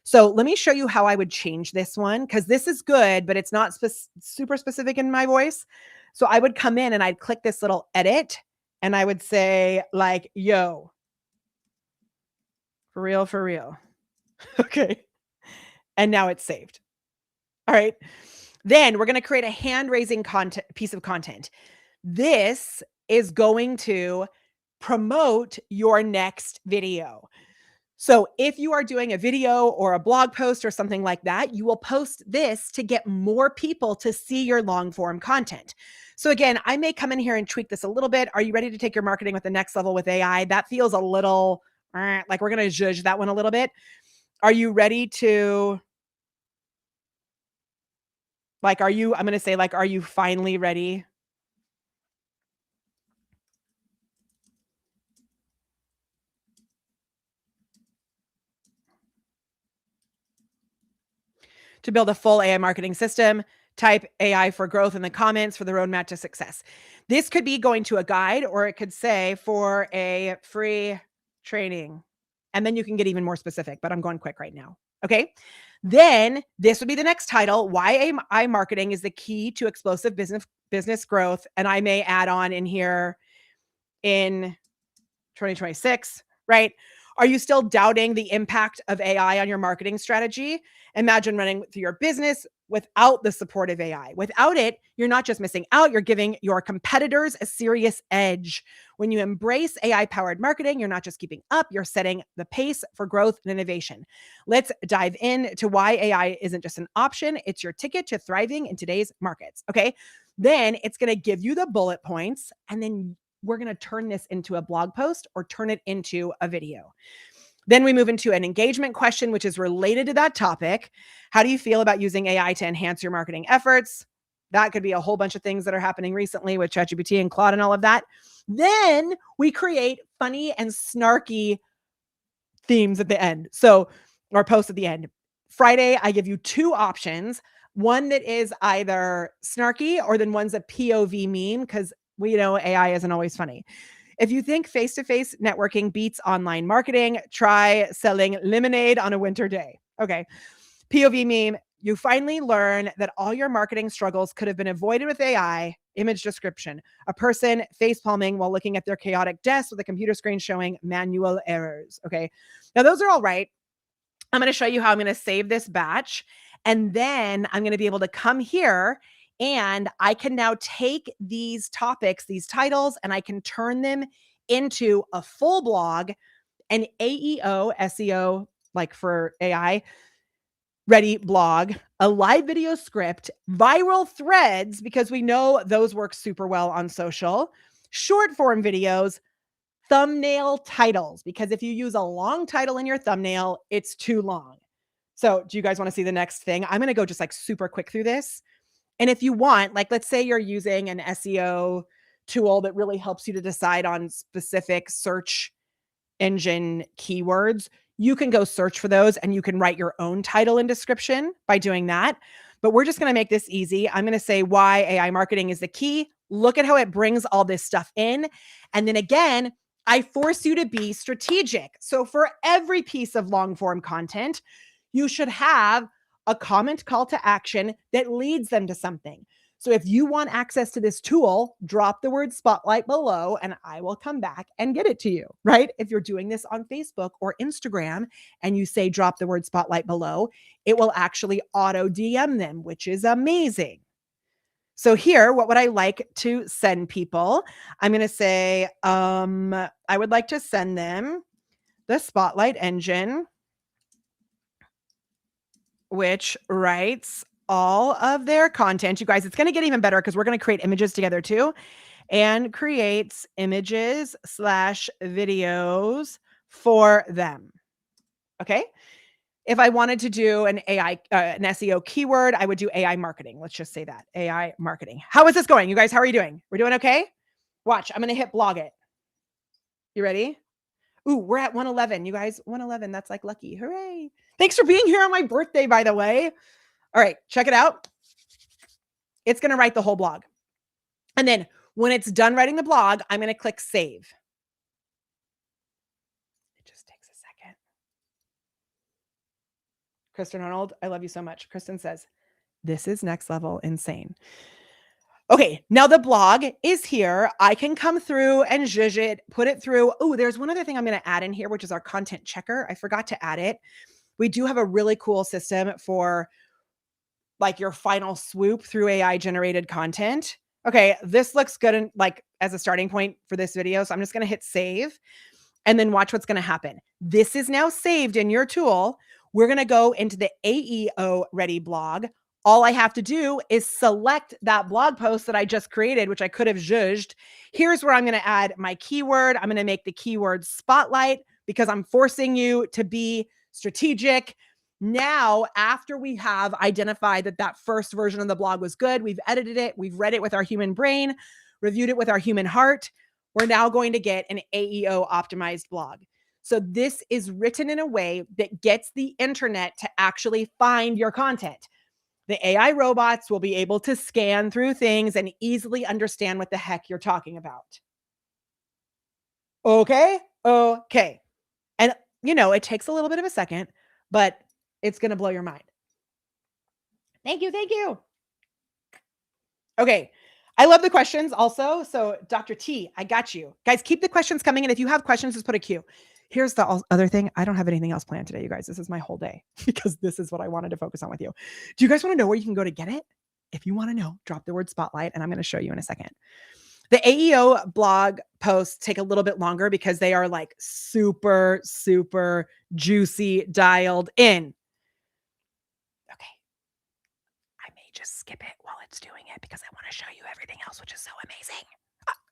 So let me show you how I would change this one, because this is good, but it's not super specific in my voice. So I would come in and I'd click this little edit and I would say like, yo, for real, for real. Okay. And now it's saved. All right. Then we're going to create a hand raising piece of content. This is going to promote your next video. So if you are doing a video or a blog post or something like that, you will post this to get more people to see your long form content. So again, I may come in here and tweak this a little bit. Are you ready to take your marketing with the next level with AI? That feels a little like we're going to judge that one a little bit. Are you ready to I'm going to say are you finally ready to build a full AI marketing system? Type AI for growth in the comments for the roadmap to success. This could be going to a guide, or it could say for a free training. And then you can get even more specific, but I'm going quick right now. Okay. Then this would be the next title. Why AI marketing is the key to explosive business growth. And I may add on in here in 2026, right? Are you still doubting the impact of AI on your marketing strategy? Imagine running through your business without the support of AI. Without it, you're not just missing out, you're giving your competitors a serious edge. When you embrace AI-powered marketing, you're not just keeping up, you're setting the pace for growth and innovation. Let's dive into why AI isn't just an option, it's your ticket to thriving in today's markets, okay? Then it's gonna give you the bullet points, and then we're going to turn this into a blog post or turn it into a video. Then we move into an engagement question, which is related to that topic. How do you feel about using AI to enhance your marketing efforts? That could be a whole bunch of things that are happening recently with ChatGPT and Claude and all of that. Then we create funny and snarky themes at the end. So, or posts at the end. Friday, I give you 2 options. One that is either snarky, or then one's a POV meme, because we know AI isn't always funny. If you think face-to-face networking beats online marketing, try selling lemonade on a winter day. Okay. POV meme, You finally learn that all your marketing struggles could have been avoided with AI. Image description: a person face palming while looking at their chaotic desk with a computer screen showing manual errors. Okay. Now, those are all right. I'm going to show you how I'm going to save this batch. And then I'm going to be able to come here and I can now take these topics, these titles, and I can turn them into a full blog, an AEO, SEO, like for AI, ready blog, a live video script, viral threads, because we know those work super well on social, short form videos, thumbnail titles, because if you use a long title in your thumbnail, it's too long. So do you guys want to see the next thing? I'm going to go just like super quick through this. And if you want, like, let's say you're using an SEO tool that really helps you to decide on specific search engine keywords, you can go search for those and you can write your own title and description by doing that. But we're just going to make this easy. I'm going to say why AI marketing is the key. Look at how it brings all this stuff in. And then again, I force you to be strategic. So for every piece of long form content, you should have a comment call to action that leads them to something. So if you want access to this tool, drop the word spotlight below and I will come back and get it to you, right? If you're doing this on Facebook or Instagram and you say drop the word spotlight below, it will actually auto DM them, which is amazing. So here, what would I like to send people? I'm going to say, I would like to send them the Spotlight engine, which writes all of their content. You guys, it's going to get even better because we're going to create images together too, and creates images / videos for them. Okay. If I wanted to do an AI, an SEO keyword, I would do AI marketing. Let's just say that AI marketing. How is this going? You guys, how are you doing? We're doing okay? Watch, I'm going to hit blog it. You ready? Ooh, we're at 111. You guys, 111. That's like lucky. Hooray. Thanks for being here on my birthday, by the way. All right, check it out. It's going to write the whole blog. And then when it's done writing the blog, I'm going to click save. It just takes a second. Kristen Arnold, I love you so much. Kristen says, this is next level insane. Okay, now the blog is here. I can come through and zhuzh it, put it through. Oh, there's one other thing I'm going to add in here, which is our content checker. I forgot to add it. We do have a really cool system for like your final swoop through AI generated content. Okay, this looks good in, like as a starting point for this video. So I'm just going to hit save and then watch what's going to happen. This is now saved in your tool. We're going to go into the AEO ready blog. All I have to do is select that blog post that I just created, which I could have zhuzhed. Here's where I'm going to add my keyword. I'm going to make the keyword spotlight because I'm forcing you to be strategic. Now, after we have identified that that first version of the blog was good, we've edited it, we've read it with our human brain, reviewed it with our human heart, we're now going to get an AEO optimized blog. So this is written in a way that gets the internet to actually find your content. The AI robots will be able to scan through things and easily understand what the heck you're talking about. Okay? Okay. And, you know, it takes a little bit of a second, but it's going to blow your mind. Thank you. Thank you. Okay. I love the questions also. So Dr. T, I got you. Guys, keep the questions coming in. If you have questions, just put a Q. Here's the other thing. I don't have anything else planned today, you guys. This is my whole day because this is what I wanted to focus on with you. Do you guys want to know where you can go to get it? If you want to know, drop the word spotlight and I'm going to show you in a second. The AEO blog posts take a little bit longer because they are like super, super juicy, dialed in. Okay. I may just skip it while it's doing it because I want to show you everything else, which is so amazing.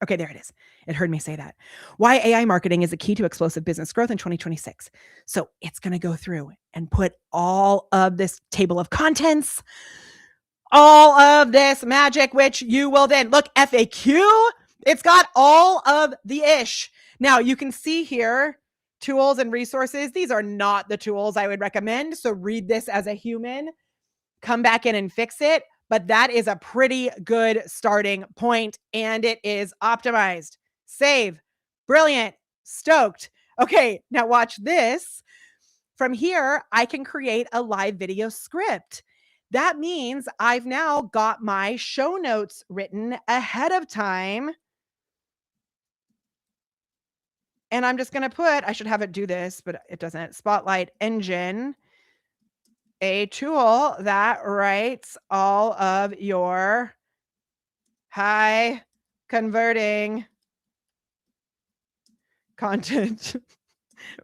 Okay, there it is. It heard me say that. Why AI marketing is a key to explosive business growth in 2026. So it's going to go through and put all of this table of contents, all of this magic, which you will then look FAQ. It's got all of the ish. Now you can see here, tools and resources. These are not the tools I would recommend. So read this as a human, come back in and fix it. But that is a pretty good starting point and it is optimized. Save. Brilliant. Stoked. Okay, now watch this. From here, I can create a live video script. That means I've now got my show notes written ahead of time. And I'm just going to put, I should have it do this, but it doesn't. Spotlight Engine, a tool that writes all of your high converting content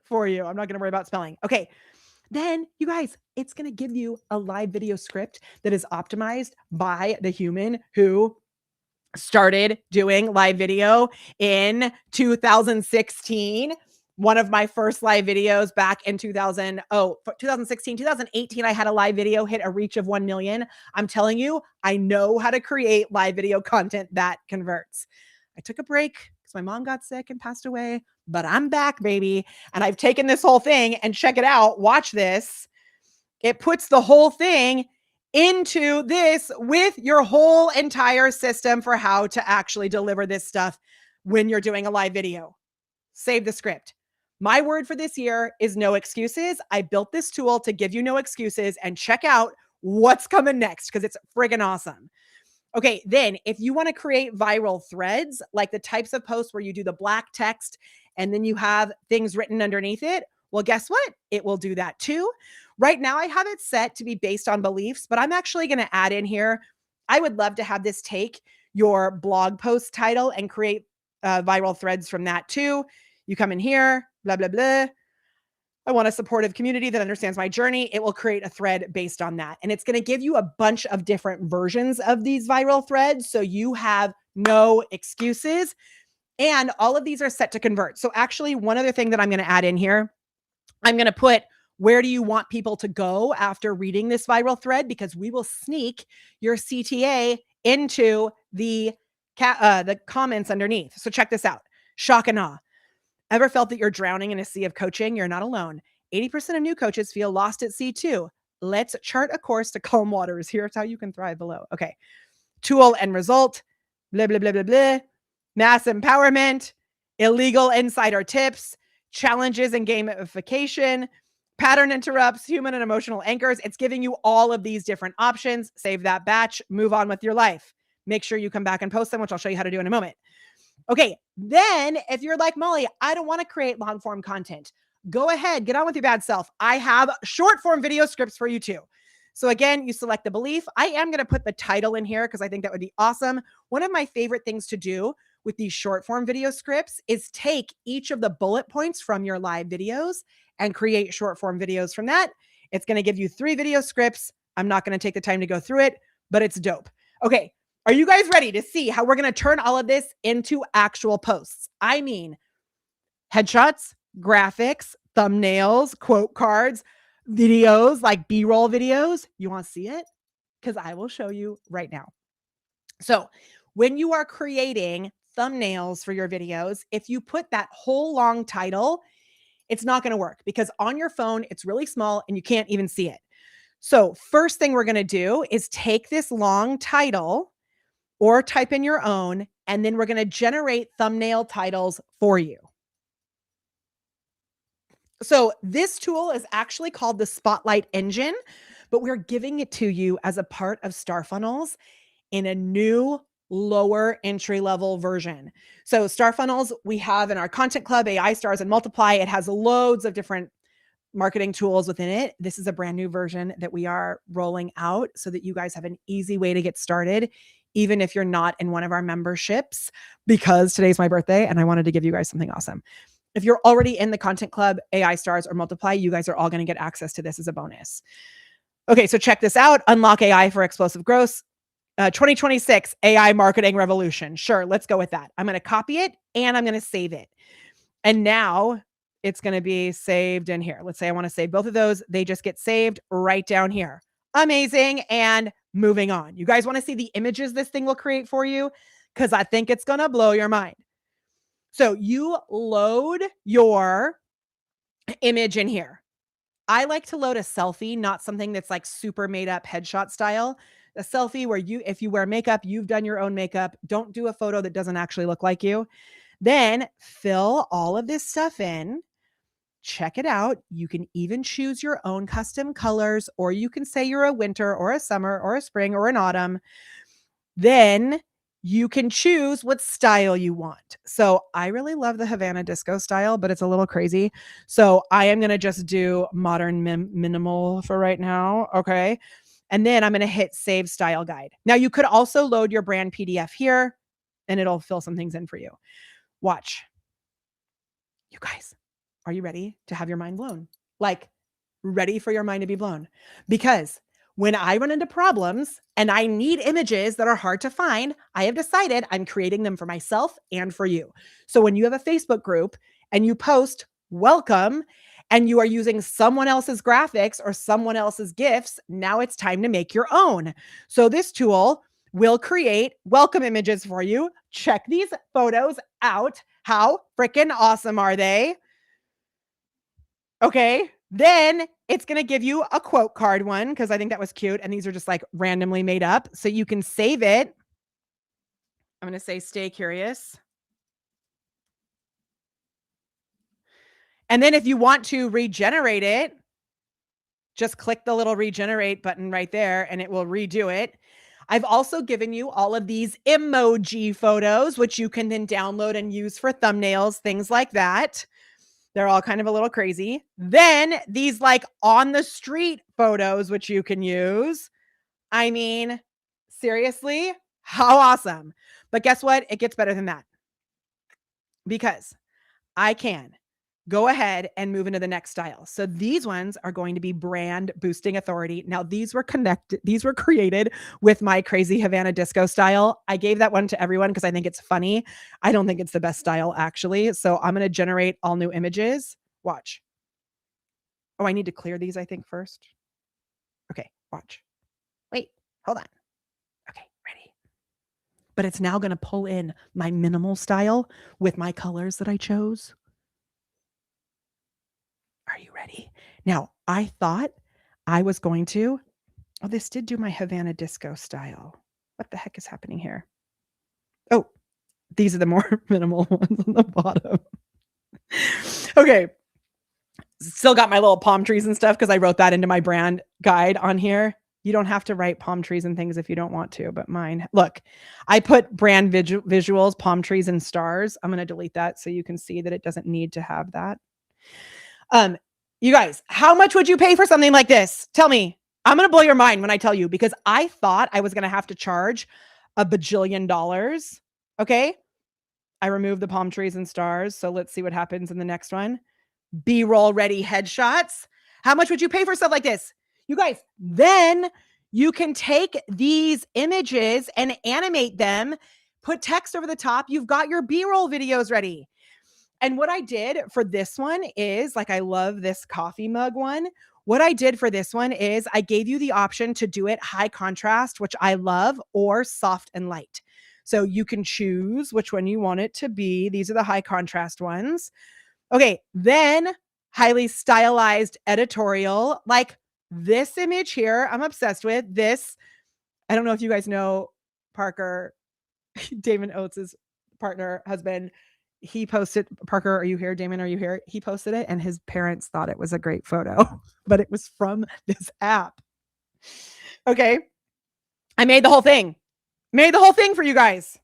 for you. I'm not going to worry about spelling. Okay. Then you guys, it's going to give you a live video script that is optimized by the human who started doing live video in 2016. One of my first live videos back in 2016, 2018, I had a live video hit a reach of 1 million. I'm telling you, I know how to create live video content that converts. I took a break because my mom got sick and passed away, but I'm back, baby. And I've taken this whole thing and check it out. Watch this. It puts the whole thing into this with your whole entire system for how to actually deliver this stuff when you're doing a live video. Save the script. My word for this year is no excuses. I built this tool to give you no excuses and check out what's coming next because it's friggin' awesome. Okay, then if you want to create viral threads, like the types of posts where you do the black text and then you have things written underneath it, well, guess what? It will do that too. Right now, I have it set to be based on beliefs, but I'm actually going to add in here. I would love to have this take your blog post title and create viral threads from that too. You come in here, blah, blah, blah. I want a supportive community that understands my journey. It will create a thread based on that. And it's going to give you a bunch of different versions of these viral threads. So you have no excuses. And all of these are set to convert. So actually, one other thing that I'm going to add in here, I'm going to put, where do you want people to go after reading this viral thread? Because we will sneak your CTA into the comments underneath. So check this out. Shock and awe. Ever felt that you're drowning in a sea of coaching? You're not alone. 80% of new coaches feel lost at sea too. Let's chart a course to calm waters. Here's how you can thrive below. Okay. Tool and result. Blah, blah, blah, blah, blah. Mass empowerment. Illegal insider tips. Challenges and gamification. Pattern interrupts. Human and emotional anchors. It's giving you all of these different options. Save that batch. Move on with your life. Make sure you come back and post them, which I'll show you how to do in a moment. Okay, then if you're like, Molly, I don't want to create long form content, go ahead, get on with your bad self. I have short form video scripts for you too. So again, you select the belief. I am going to put the title in here because I think that would be awesome. One of my favorite things to do with these short form video scripts is take each of the bullet points from your live videos and create short form videos from that. It's going to give you 3 video scripts. I'm not going to take the time to go through it, but it's dope. Okay. Are you guys ready to see how we're going to turn all of this into actual posts? I mean, headshots, graphics, thumbnails, quote cards, videos, like B-roll videos. You want to see it? Because I will show you right now. So when you are creating thumbnails for your videos, if you put that whole long title, it's not going to work because on your phone, it's really small and you can't even see it. So first thing we're going to do is take this long title or type in your own, and then we're going to generate thumbnail titles for you. So this tool is actually called the Spotlight Engine, but we're giving it to you as a part of StarFunnels in a new lower entry level version. So StarFunnels, we have in our Content Club, AI Stars and Multiply. It has loads of different marketing tools within it. This is a brand new version that we are rolling out so that you guys have an easy way to get started, even if you're not in one of our memberships, because today's my birthday and I wanted to give you guys something awesome. If you're already in the Content Club, AI Stars or Multiply, you guys are all going to get access to this as a bonus. Okay, so check this out. Unlock AI for explosive growth. 2026 AI marketing revolution. Sure, let's go with that. I'm going to copy it and I'm going to save it. And now it's going to be saved in here. Let's say I want to save both of those. They just get saved right down here. Amazing. And moving on. You guys want to see the images this thing will create for you? Because I think it's going to blow your mind. So you load your image in here. I like to load a selfie, not something that's like super made up headshot style. A selfie where if you wear makeup, you've done your own makeup. Don't do a photo that doesn't actually look like you. Then fill all of this stuff in. check it out. You can even choose your own custom colors, or you can say you're a winter or a summer or a spring or an autumn. Then you can choose what style you want. So I really love the Havana disco style, but it's a little crazy. So I am going to just do modern minimal for right now. Okay. And then I'm going to hit save style guide. Now you could also load your brand PDF here and it'll fill some things in for you. Watch. You guys, are you ready to have your mind blown? Like, ready for your mind to be blown? Because when I run into problems and I need images that are hard to find, I have decided I'm creating them for myself and for you. So when you have a Facebook group and you post welcome and you are using someone else's graphics or someone else's GIFs, now it's time to make your own. So this tool will create welcome images for you. Check these photos out. How freaking awesome are they? Okay. Then it's going to give you a quote card one because I think that was cute. And these are just like randomly made up. So you can save it. I'm going to say stay curious. And then if you want to regenerate it, just click the little regenerate button right there and it will redo it. I've also given you all of these emoji photos, which you can then download and use for thumbnails, things like that. They're all kind of a little crazy. Then these like on the street photos, which you can use. I mean, seriously, how awesome. But guess what? It gets better than that because I can go ahead and move into the next style. So these ones are going to be brand boosting authority. Now these were created with my crazy Havana disco style. I gave that one to everyone because I think it's funny. I don't think it's the best style actually. So I'm going to generate all new images. Watch. Oh, I need to clear these, I think, first. Okay, watch. Wait, hold on. Okay, ready. But it's now going to pull in my minimal style with my colors that I chose. Are you ready? Now, I thought I was going to. Oh, this did do my Havana disco style. What the heck is happening here? Oh, these are the more minimal ones on the bottom. Okay. Still got my little palm trees and stuff because I wrote that into my brand guide on here. You don't have to write palm trees and things if you don't want to, but mine. Look, I put brand visuals, palm trees, and stars. I'm going to delete that so you can see that it doesn't need to have that. You guys, how much would you pay for something like this? Tell me. I'm going to blow your mind when I tell you because I thought I was going to have to charge a bajillion dollars. Okay. I removed the palm trees and stars. So let's see what happens in the next one. B-roll ready headshots. How much would you pay for stuff like this? You guys, then you can take these images and animate them, put text over the top. You've got your B-roll videos ready. And what I did for this one is, like, I love this coffee mug one. What I did for this one is I gave you the option to do it high contrast, which I love, or soft and light. So you can choose which one you want it to be. These are the high contrast ones. Okay, then highly stylized editorial, like this image here, I'm obsessed with this. I don't know if you guys know Parker, Damon Oates' partner, husband. He posted, Parker, are you here? Damon, are you here? He posted it and his parents thought it was a great photo, but it was from this app. Okay. I made the whole thing. Made the whole thing for you guys.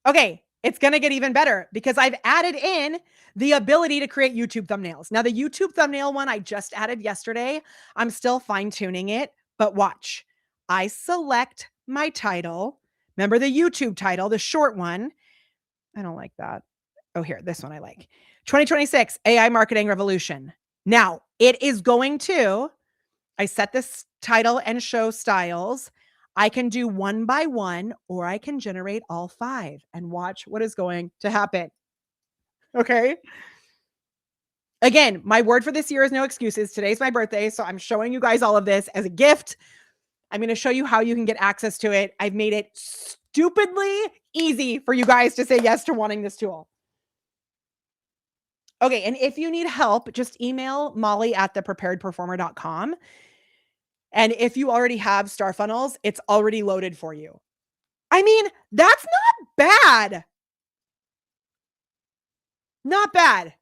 Okay. It's going to get even better because I've added in the ability to create YouTube thumbnails. Now, the YouTube thumbnail one I just added yesterday. I'm still fine tuning it, but watch. I select my title. Remember the YouTube title, the short one. I don't like that. Oh, here, this one I like. 2026 AI Marketing Revolution. Now, it is going to, I set this title and show styles. I can do one by one, or I can generate all 5 and watch what is going to happen. Okay. Again, my word for this year is no excuses. Today's my birthday, so I'm showing you guys all of this as a gift. I'm going to show you how you can get access to it. I've made it stupidly easy for you guys to say yes to wanting this tool. Okay, and if you need help, just email Molly at thepreparedperformer.com. And if you already have Star Funnels, it's already loaded for you. I mean, that's not bad. Not bad.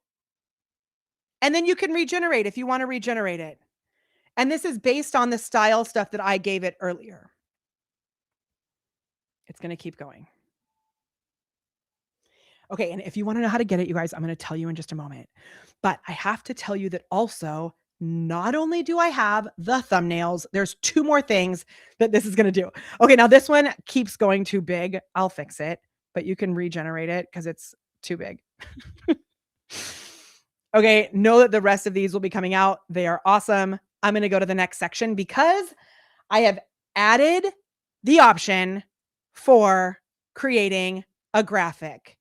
And then you can regenerate if you want to regenerate it. And this is based on the style stuff that I gave it earlier. It's going to keep going. Okay, and if you wanna know how to get it, you guys, I'm gonna tell you in just a moment. But I have to tell you that also, not only do I have the thumbnails, there's 2 more things that this is gonna do. Okay, now this one keeps going too big. I'll fix it, but you can regenerate it because it's too big. Okay, know that the rest of these will be coming out. They are awesome. I'm gonna go to the next section because I have added the option for creating a graphic.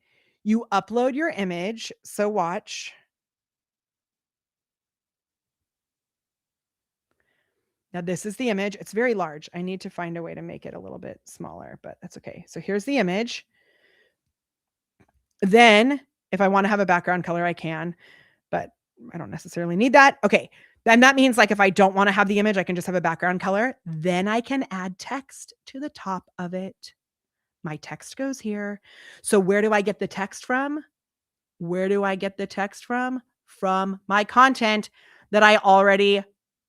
You upload your image. So watch. Now this is the image. It's very large. I need to find a way to make it a little bit smaller, but that's okay. So here's the image. Then if I want to have a background color, I can, but I don't necessarily need that. Okay. Then that means like if I don't want to have the image, I can just have a background color. Then I can add text to the top of it. My text goes here. So where do I get the text from? Where do I get the text from? From my content that I already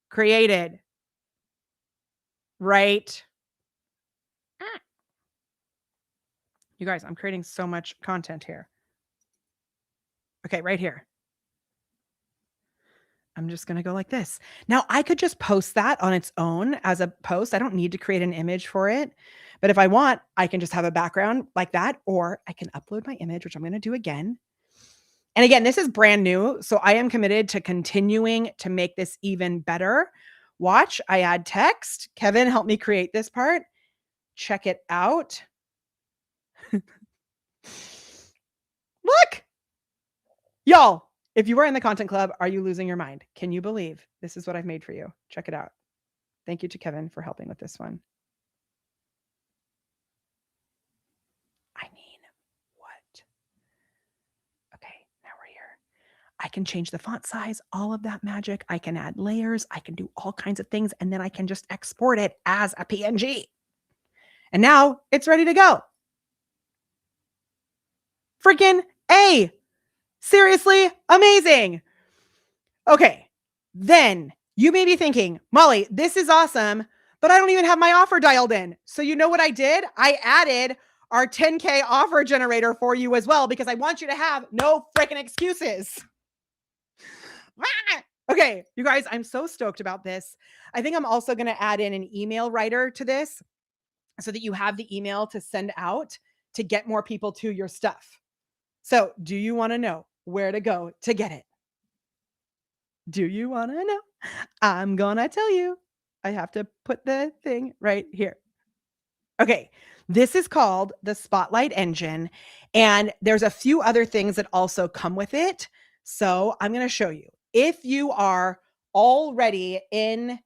created. Right? You guys, I'm creating so much content here. Okay, right here. I'm just going to go like this. Now, I could just post that on its own as a post. I don't need to create an image for it. But if I want, I can just have a background like that, or I can upload my image, which I'm going to do again. And again, this is brand new. So I am committed to continuing to make this even better. Watch, I add text. Kevin, help me create this part. Check it out. Look, y'all, if you are in the content club, are you losing your mind? Can you believe this is what I've made for you? Check it out. Thank you to Kevin for helping with this one. I mean, what? Okay, now we're here. I can change the font size, all of that magic. I can add layers. I can do all kinds of things. And then I can just export it as a PNG. And now it's ready to go. Freaking A. Seriously, amazing. Okay, then you may be thinking, Molly, this is awesome, but I don't even have my offer dialed in. So you know what I did? I added our 10K offer generator for you as well, because I want you to have no freaking excuses. Okay, you guys, I'm so stoked about this. I think I'm also going to add in an email writer to this so that you have the email to send out to get more people to your stuff. So do you want to know where to go to get it? Do you want to know? I'm going to tell you. I have to put the thing right here. Okay. This is called the Spotlight Engine. And there's a few other things that also come with it. So I'm going to show you. If you are already in,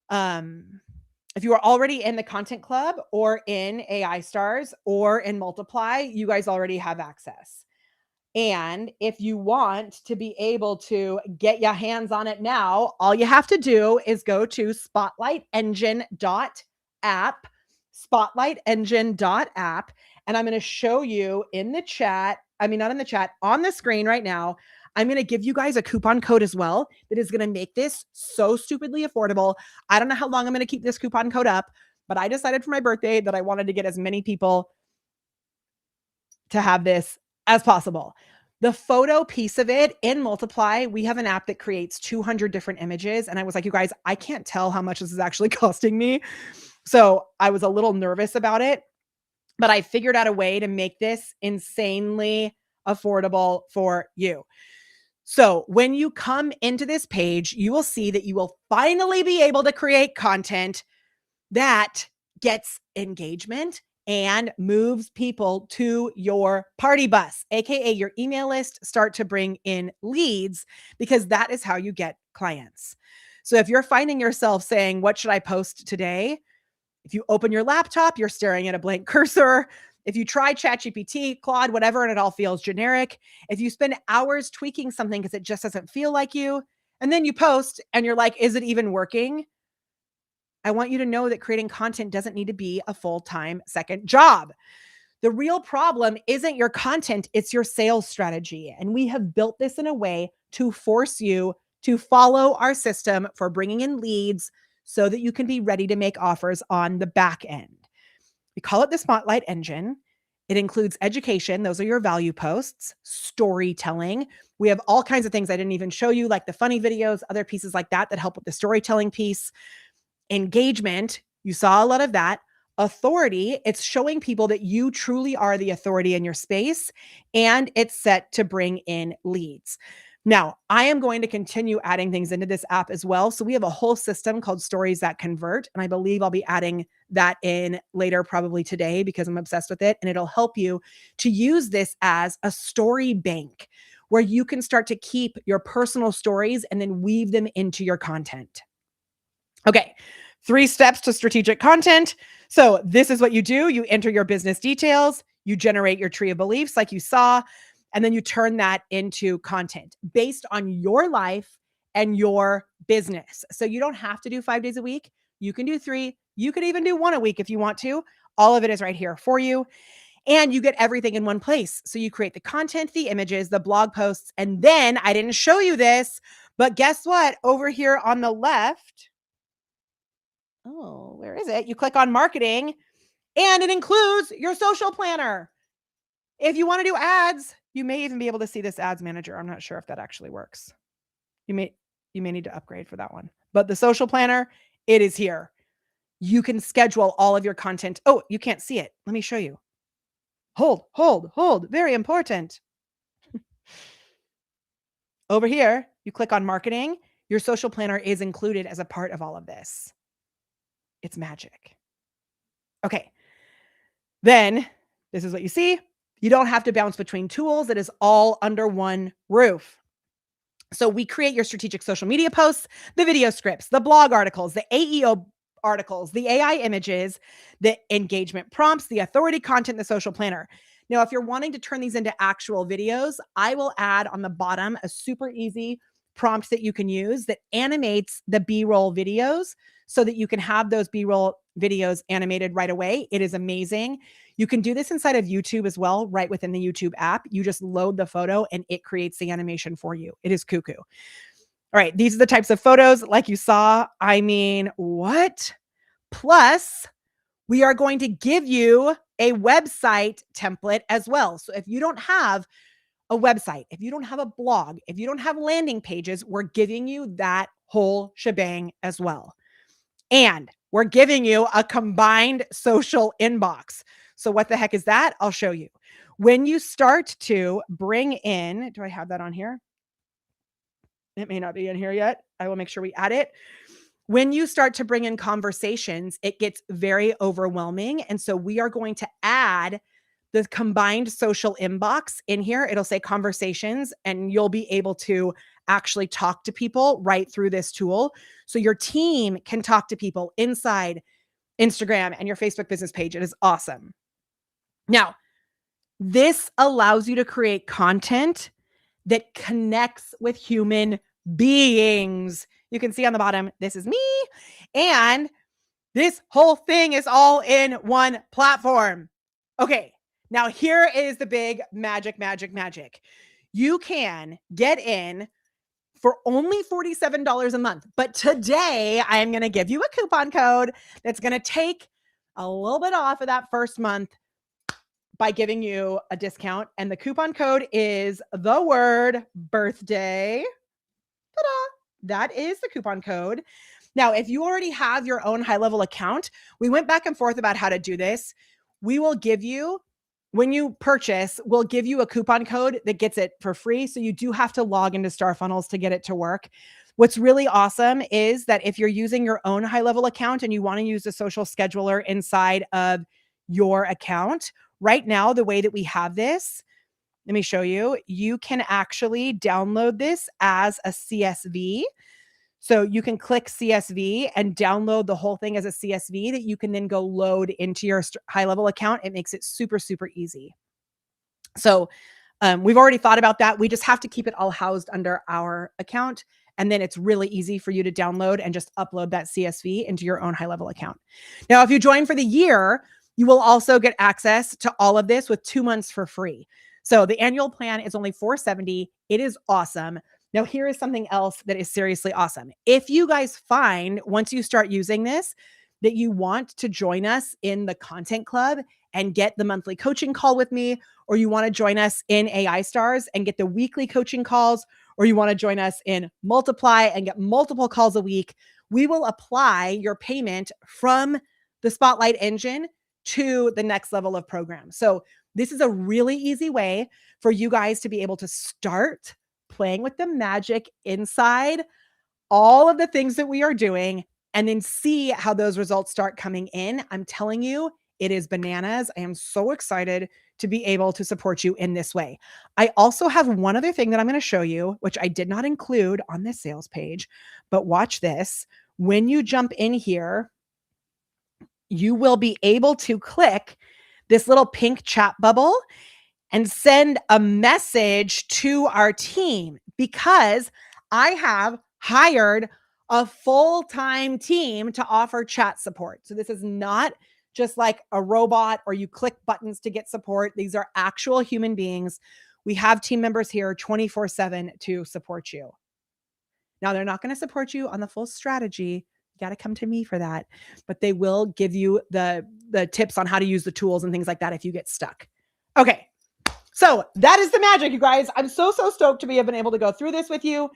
if you are already in the Content Club or in AI Stars or in Multiply, you guys already have access. And if you want to be able to get your hands on it now, all you have to do is go to spotlightengine.app, spotlightengine.app. And I'm going to show you in the chat. I mean, not in the chat, on the screen right now. I'm going to give you guys a coupon code as well that is going to make this so stupidly affordable. I don't know how long I'm going to keep this coupon code up, but I decided for my birthday that I wanted to get as many people to have this as possible. The photo piece of it in Multiply, we have an app that creates 200 different images. And I was like, you guys, I can't tell how much this is actually costing me. So I was a little nervous about it, but I figured out a way to make this insanely affordable for you. So when you come into this page, you will see that you will finally be able to create content that gets engagement and moves people to your party bus, AKA your email list, start to bring in leads, because that is how you get clients. So if you're finding yourself saying, what should I post today? If you open your laptop, you're staring at a blank cursor. If you try ChatGPT, Claude, whatever, and it all feels generic. If you spend hours tweaking something because it just doesn't feel like you, and then you post and you're like, is it even working? I want you to know that creating content doesn't need to be a full-time second job. The real problem isn't your content, it's your sales strategy. And we have built this in a way to force you to follow our system for bringing in leads so that you can be ready to make offers on the back end. We call it the Spotlight Engine. It includes education. Those are your value posts, storytelling. We have all kinds of things I didn't even show you, like the funny videos, other pieces like that that help with the storytelling piece. Engagement, you saw a lot of that. Authority, it's showing people that you truly are the authority in your space, and it's set to bring in leads. Now, I am going to continue adding things into this app as well. So we have a whole system called Stories That Convert, and I believe I'll be adding that in later, probably today, because I'm obsessed with it. And it'll help you to use this as a story bank where you can start to keep your personal stories and then weave them into your content. Okay, 3 steps to strategic content. So this is what you do. You enter your business details, you generate your tree of beliefs like you saw, and then you turn that into content based on your life and your business. So you don't have to do 5 days a week. You can do 3. You could even do 1 a week if you want to. All of it is right here for you. And you get everything in one place. So you create the content, the images, the blog posts, and then I didn't show you this, but guess what? Over here on the left, oh, where is it? You click on marketing and it includes your social planner. If you want to do ads, you may even be able to see this ads manager. I'm not sure if that actually works. You may need to upgrade for that one. But the social planner, it is here. You can schedule all of your content. Oh, you can't see it. Let me show you. Hold. Very important. Over here, you click on marketing. Your social planner is included as a part of all of this. It's magic. Okay. Then this is what you see. You don't have to bounce between tools. It is all under one roof. So we create your strategic social media posts, the video scripts, the blog articles, the AEO articles, the AI images, the engagement prompts, the authority content, the social planner. Now, if you're wanting to turn these into actual videos, I will add on the bottom a super easy prompt that you can use that animates the B-roll videos so that you can have those B-roll videos animated right away. It is amazing. You can do this inside of YouTube as well, right within the YouTube app. You just load the photo and it creates the animation for you. It is cuckoo. All right, these are the types of photos like you saw. I mean, what? Plus, we are going to give you a website template as well. So if you don't have a website, if you don't have a blog, if you don't have landing pages, we're giving you that whole shebang as well. And we're giving you a combined social inbox. So what the heck is that? I'll show you. When you start to bring in, do I have that on here? It may not be in here yet. I will make sure we add it. When you start to bring in conversations, it gets very overwhelming. And so we are going to add the combined social inbox in here. It'll say conversations, and you'll be able to actually talk to people right through this tool. So your team can talk to people inside Instagram and your Facebook business page. It is awesome. Now, this allows you to create content that connects with human beings. You can see on the bottom, this is me. And this whole thing is all in one platform. Okay, now here is the big magic. You can get in for only $47 a month. But today I am going to give you a coupon code that's going to take a little bit off of that first month by giving you a discount. And the coupon code is the word birthday. Ta-da! That is the coupon code. Now, if you already have your own high-level account, we went back and forth about how to do this. We will give you, when you purchase, we'll give you a coupon code that gets it for free. So you do have to log into StarFunnels to get it to work. What's really awesome is that if you're using your own high-level account and you want to use the social scheduler inside of your account, right now, the way that we have this, let me show you. You can actually download this as a CSV. So you can click CSV and download the whole thing as a CSV that you can then go load into your high-level account. It makes it super, super easy. So we've already thought about that. We just have to keep it all housed under our account. And then it's really easy for you to download and just upload that CSV into your own high-level account. Now, if you join for the year, You will also get access to all of this with 2 months for free. So the annual plan is only $470. It is awesome. Now, here is something else that is seriously awesome. If you guys find once you start using this that you want to join us in the content club and get the monthly coaching call with me, or you want to join us in AI Stars and get the weekly coaching calls, or you want to join us in Multiply and get multiple calls a week, we will apply your payment from the Spotlight engine to the next level of program. So this is a really easy way for you guys to be able to start playing with the magic inside all of the things that we are doing and then see how those results start coming in. I'm telling you, it is bananas. I am so excited to be able to support you in this way. I also have one other thing that I'm going to show you, which I did not include on this sales page, but watch this. When you jump in here, you will be able to click this little pink chat bubble and send a message to our team, because I have hired a full-time team to offer chat support. So this is not just like a robot or you click buttons to get support. These are actual human beings. We have team members here 24/7 to support you. Now, they're not going to support you on the full strategy. You got to come to me for that, but they will give you the tips on how to use the tools and things like that if you get stuck. Okay. So that is the magic, you guys. I'm so stoked to be able to go through this with you.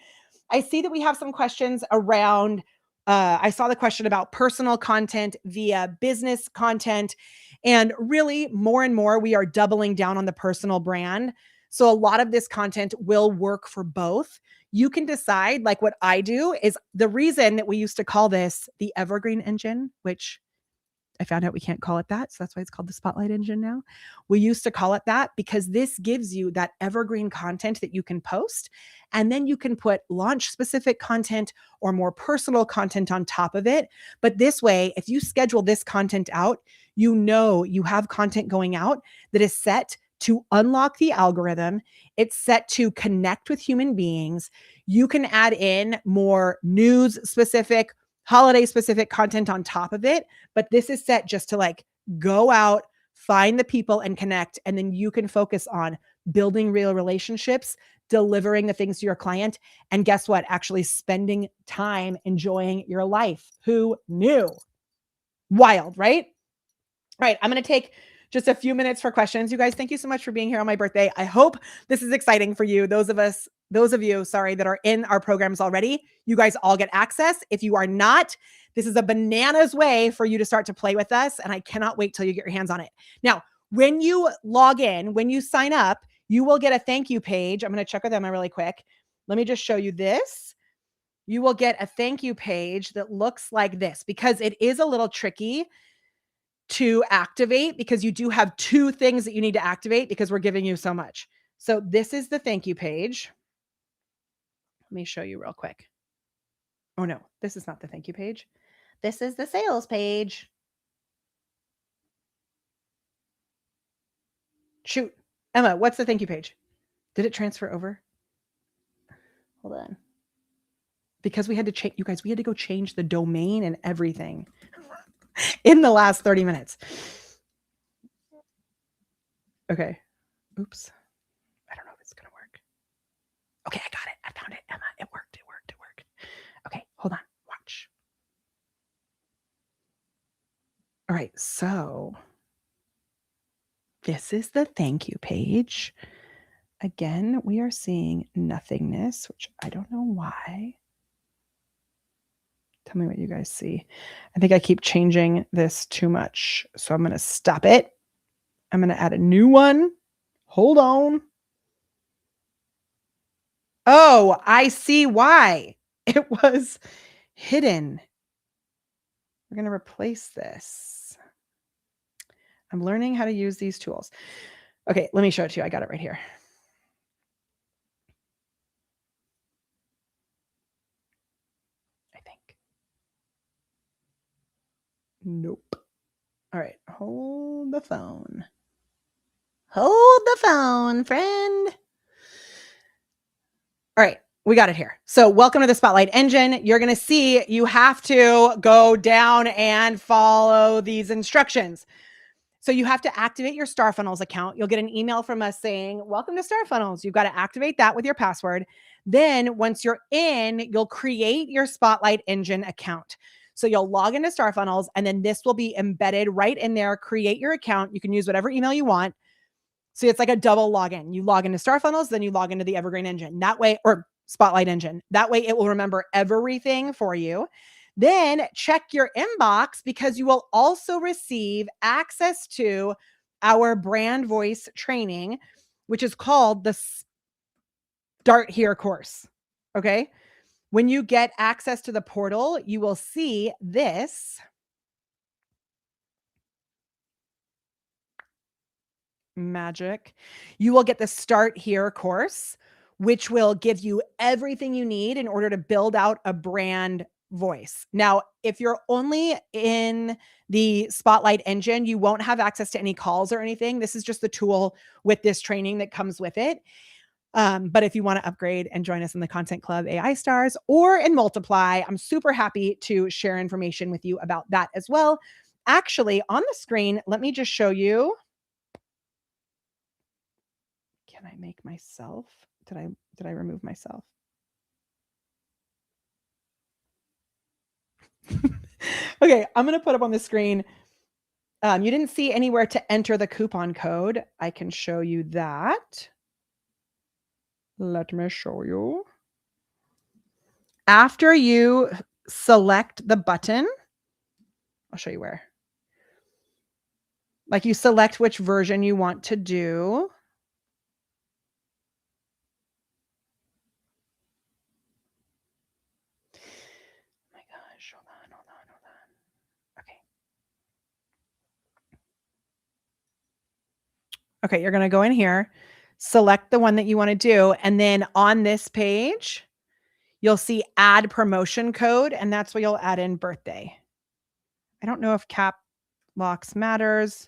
I see that we have some questions around, I saw the question about personal content via business content. And really, more and more, we are doubling down on the personal brand. So a lot of this content will work for both. You can decide, like what I do is the reason that we used to call this the evergreen engine, which I found out we can't call it that. So that's why it's called the Spotlight engine now. We used to call it that because this gives you that evergreen content that you can post. And then you can put launch specific content or more personal content on top of it. But this way, if you schedule this content out, you know you have content going out that is set to unlock the algorithm. It's set to connect with human beings. You can add in more news specific, holiday specific content on top of it. But this is set just to like go out, find the people and connect. And then you can focus on building real relationships, delivering the things to your client. And guess what? Actually spending time enjoying your life. Who knew? Wild, right? All right. I'm going to take just a few minutes for questions. You guys, thank you so much for being here on my birthday. I hope this is exciting for you. Those of you, that are in our programs already, you guys all get access. If you are not, this is a bananas way for you to start to play with us. And I cannot wait till you get your hands on it. Now, when you log in, when you sign up, you will get a thank you page. I'm going to check with Emma really quick. Let me just show you this. You will get a thank you page that looks like this, because it is a little tricky to activate, because you do have two things that you need to activate because we're giving you so much. So this is the thank you page. Let me show you real quick. Oh no, this is not the thank you page. This is the sales page. Shoot. Emma, what's the thank you page? Did it transfer over? Hold on. Because we had to change, you guys, we had to go change the domain and everything in the last 30 minutes. Okay. Oops. I don't know if it's going to work. Okay, I got it. I found it, Emma. It worked. Okay, hold on. Watch. All right, so this is the thank you page. Again, we are seeing nothingness, which I don't know why. Tell me what you guys see. I think I keep changing this too much, so I'm going to stop it. I'm going to add a new one. Hold on. Oh, I see why. It was hidden. We're going to replace this. I'm learning how to use these tools. Okay, let me show it to you. I got it right here. I think. Nope. All right, hold the phone. Hold the phone, friend. All right, we got it here. So welcome to the Spotlight engine. You're going to see you have to go down and follow these instructions. So you have to activate your Star Funnels account. You'll get an email from us saying, welcome to Star Funnels. You've got to activate that with your password. Then once you're in, you'll create your Spotlight Engine account. So you'll log into Star Funnels, and then this will be embedded right in there. Create your account. You can use whatever email you want. So it's like a double login. You log into Star Funnels, then you log into the Evergreen Engine. That way, or Spotlight Engine. That way it will remember everything for you. Then check your inbox, because you will also receive access to our brand voice training, which is called the Start Here course. Okay. When you get access to the portal, you will see this magic. You will get the Start Here course, which will give you everything you need in order to build out a brand voice. Now, if you're only in the Spotlight Engine, you won't have access to any calls or anything. This is just the tool with this training that comes with it. But if you want to upgrade and join us in the Content Club AI Stars or in Multiply, I'm super happy to share information with you about that as well. Actually, on the screen, let me just show you. Can I make myself? Did I remove myself? Okay, I'm going to put up on the screen. You didn't see anywhere to enter the coupon code. I can show you that. Let me show you. After you select the button, I'll show you where. Like, you select which version you want to do. Oh my gosh, hold on. Okay, you're going to go in here, select the one that you want to do, and then on this page, you'll see add promotion code, and that's where you'll add in birthday. I don't know if cap locks matters.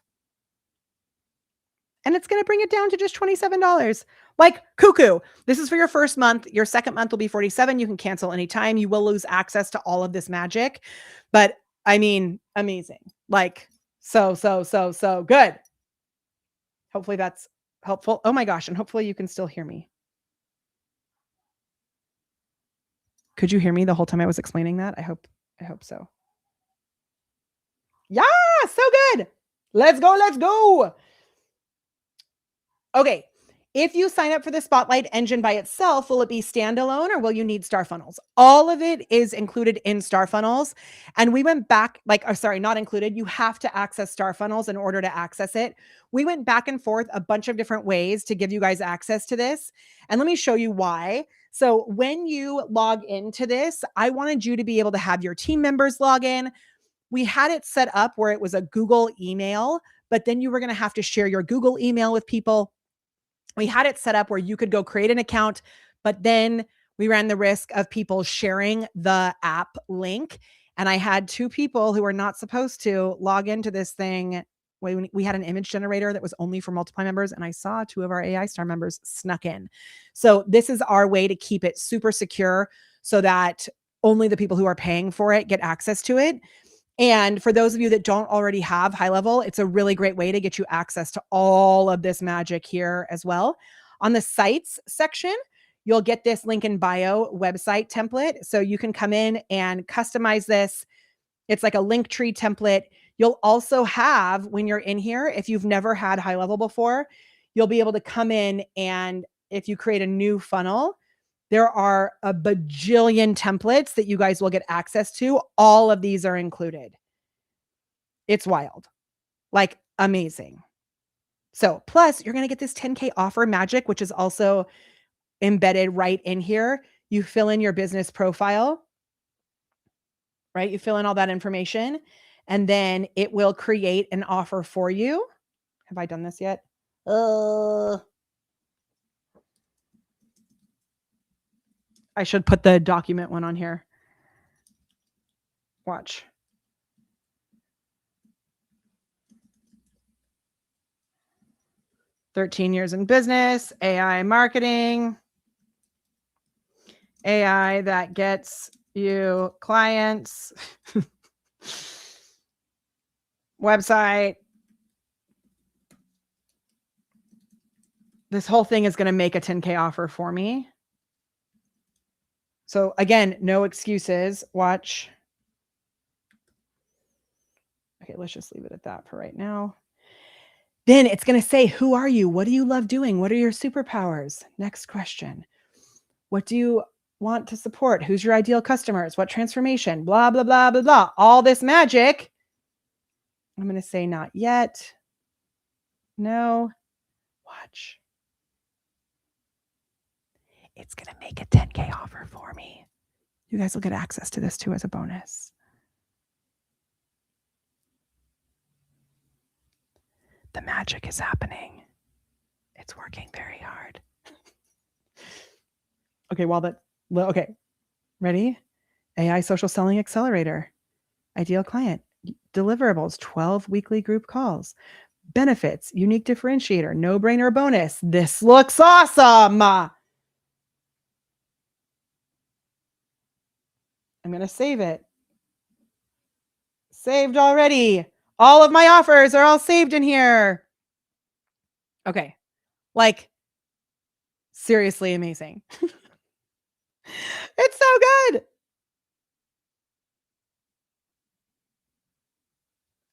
And it's going to bring it down to just $27. Like cuckoo. This is for your first month. Your second month will be $47. You can cancel anytime. You will lose access to all of this magic. But I mean, amazing. Like so good. Hopefully that's helpful. Oh my gosh. And hopefully you can still hear me. Could you hear me the whole time I was explaining that? I hope so. Yeah, so good. Let's go. Okay. If you sign up for the Spotlight Engine by itself, will it be standalone or will you need Star Funnels? All of it is included in Star Funnels. And we went back, not included. You have to access Star Funnels in order to access it. We went back and forth a bunch of different ways to give you guys access to this. And let me show you why. So when you log into this, I wanted you to be able to have your team members log in. We had it set up where it was a Google email, but then you were going to have to share your Google email with people. We had it set up where you could go create an account, but then we ran the risk of people sharing the app link. And I had two people who were not supposed to log into this thing. We had an image generator that was only for Multiply members, and I saw two of our AI Star members snuck in. So this is our way to keep it super secure so that only the people who are paying for it get access to it. And for those of you that don't already have high level, it's a really great way to get you access to all of this magic here as well. On the sites section, you'll get this link in bio website template. So you can come in and customize this. It's like a link tree template. You'll also have, when you're in here, if you've never had high level before, you'll be able to come in, and if you create a new funnel, there are a bajillion templates that you guys will get access to. All of these are included. It's wild, like amazing. So plus you're going to get this 10K offer magic, which is also embedded right in here. You fill in your business profile, right? You fill in all that information, and then it will create an offer for you. Have I done this yet? I should put the document one on here. Watch. "13 years in business, AI marketing, AI that gets you clients, website, This whole thing is going to make a 10K offer for me. So again, no excuses. Watch. Okay, let's just leave it at that for right now. Then it's going to say, who are you? What do you love doing? What are your superpowers? Next question. What do you want to support? Who's your ideal customers? What transformation? Blah, blah, blah, blah, blah. All this magic. I'm going to say not yet. No. Watch. It's going to make a 10K offer for me. You guys will get access to this too as a bonus. The magic is happening. It's working very hard. Okay, ready? AI Social Selling Accelerator. Ideal client. Deliverables, 12 weekly group calls. Benefits, unique differentiator, no-brainer bonus. This looks awesome. I'm going to save it. Saved already. All of my offers are all saved in here. Okay. Like, seriously amazing. It's so good.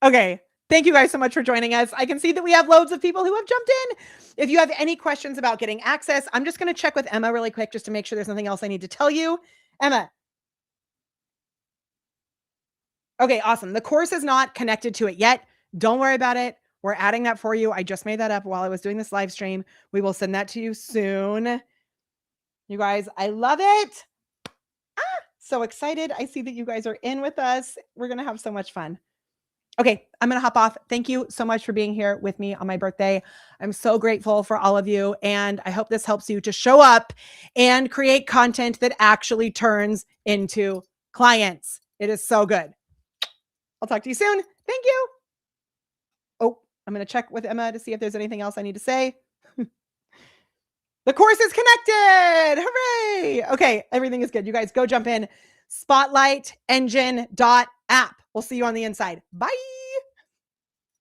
Okay. Thank you guys so much for joining us. I can see that we have loads of people who have jumped in. If you have any questions about getting access, I'm just going to check with Emma really quick just to make sure there's nothing else I need to tell you. Emma. Okay, awesome. The course is not connected to it yet. Don't worry about it. We're adding that for you. I just made that up while I was doing this live stream. We will send that to you soon. You guys, I love it. So excited. I see that you guys are in with us. We're going to have so much fun. Okay, I'm going to hop off. Thank you so much for being here with me on my birthday. I'm so grateful for all of you. And I hope this helps you to show up and create content that actually turns into clients. It is so good. I'll talk to you soon. Thank you. Oh, I'm going to check with Emma to see if there's anything else I need to say. The course is connected. Hooray. Okay, everything is good. You guys go jump in. Spotlightengine.app. We'll see you on the inside. Bye.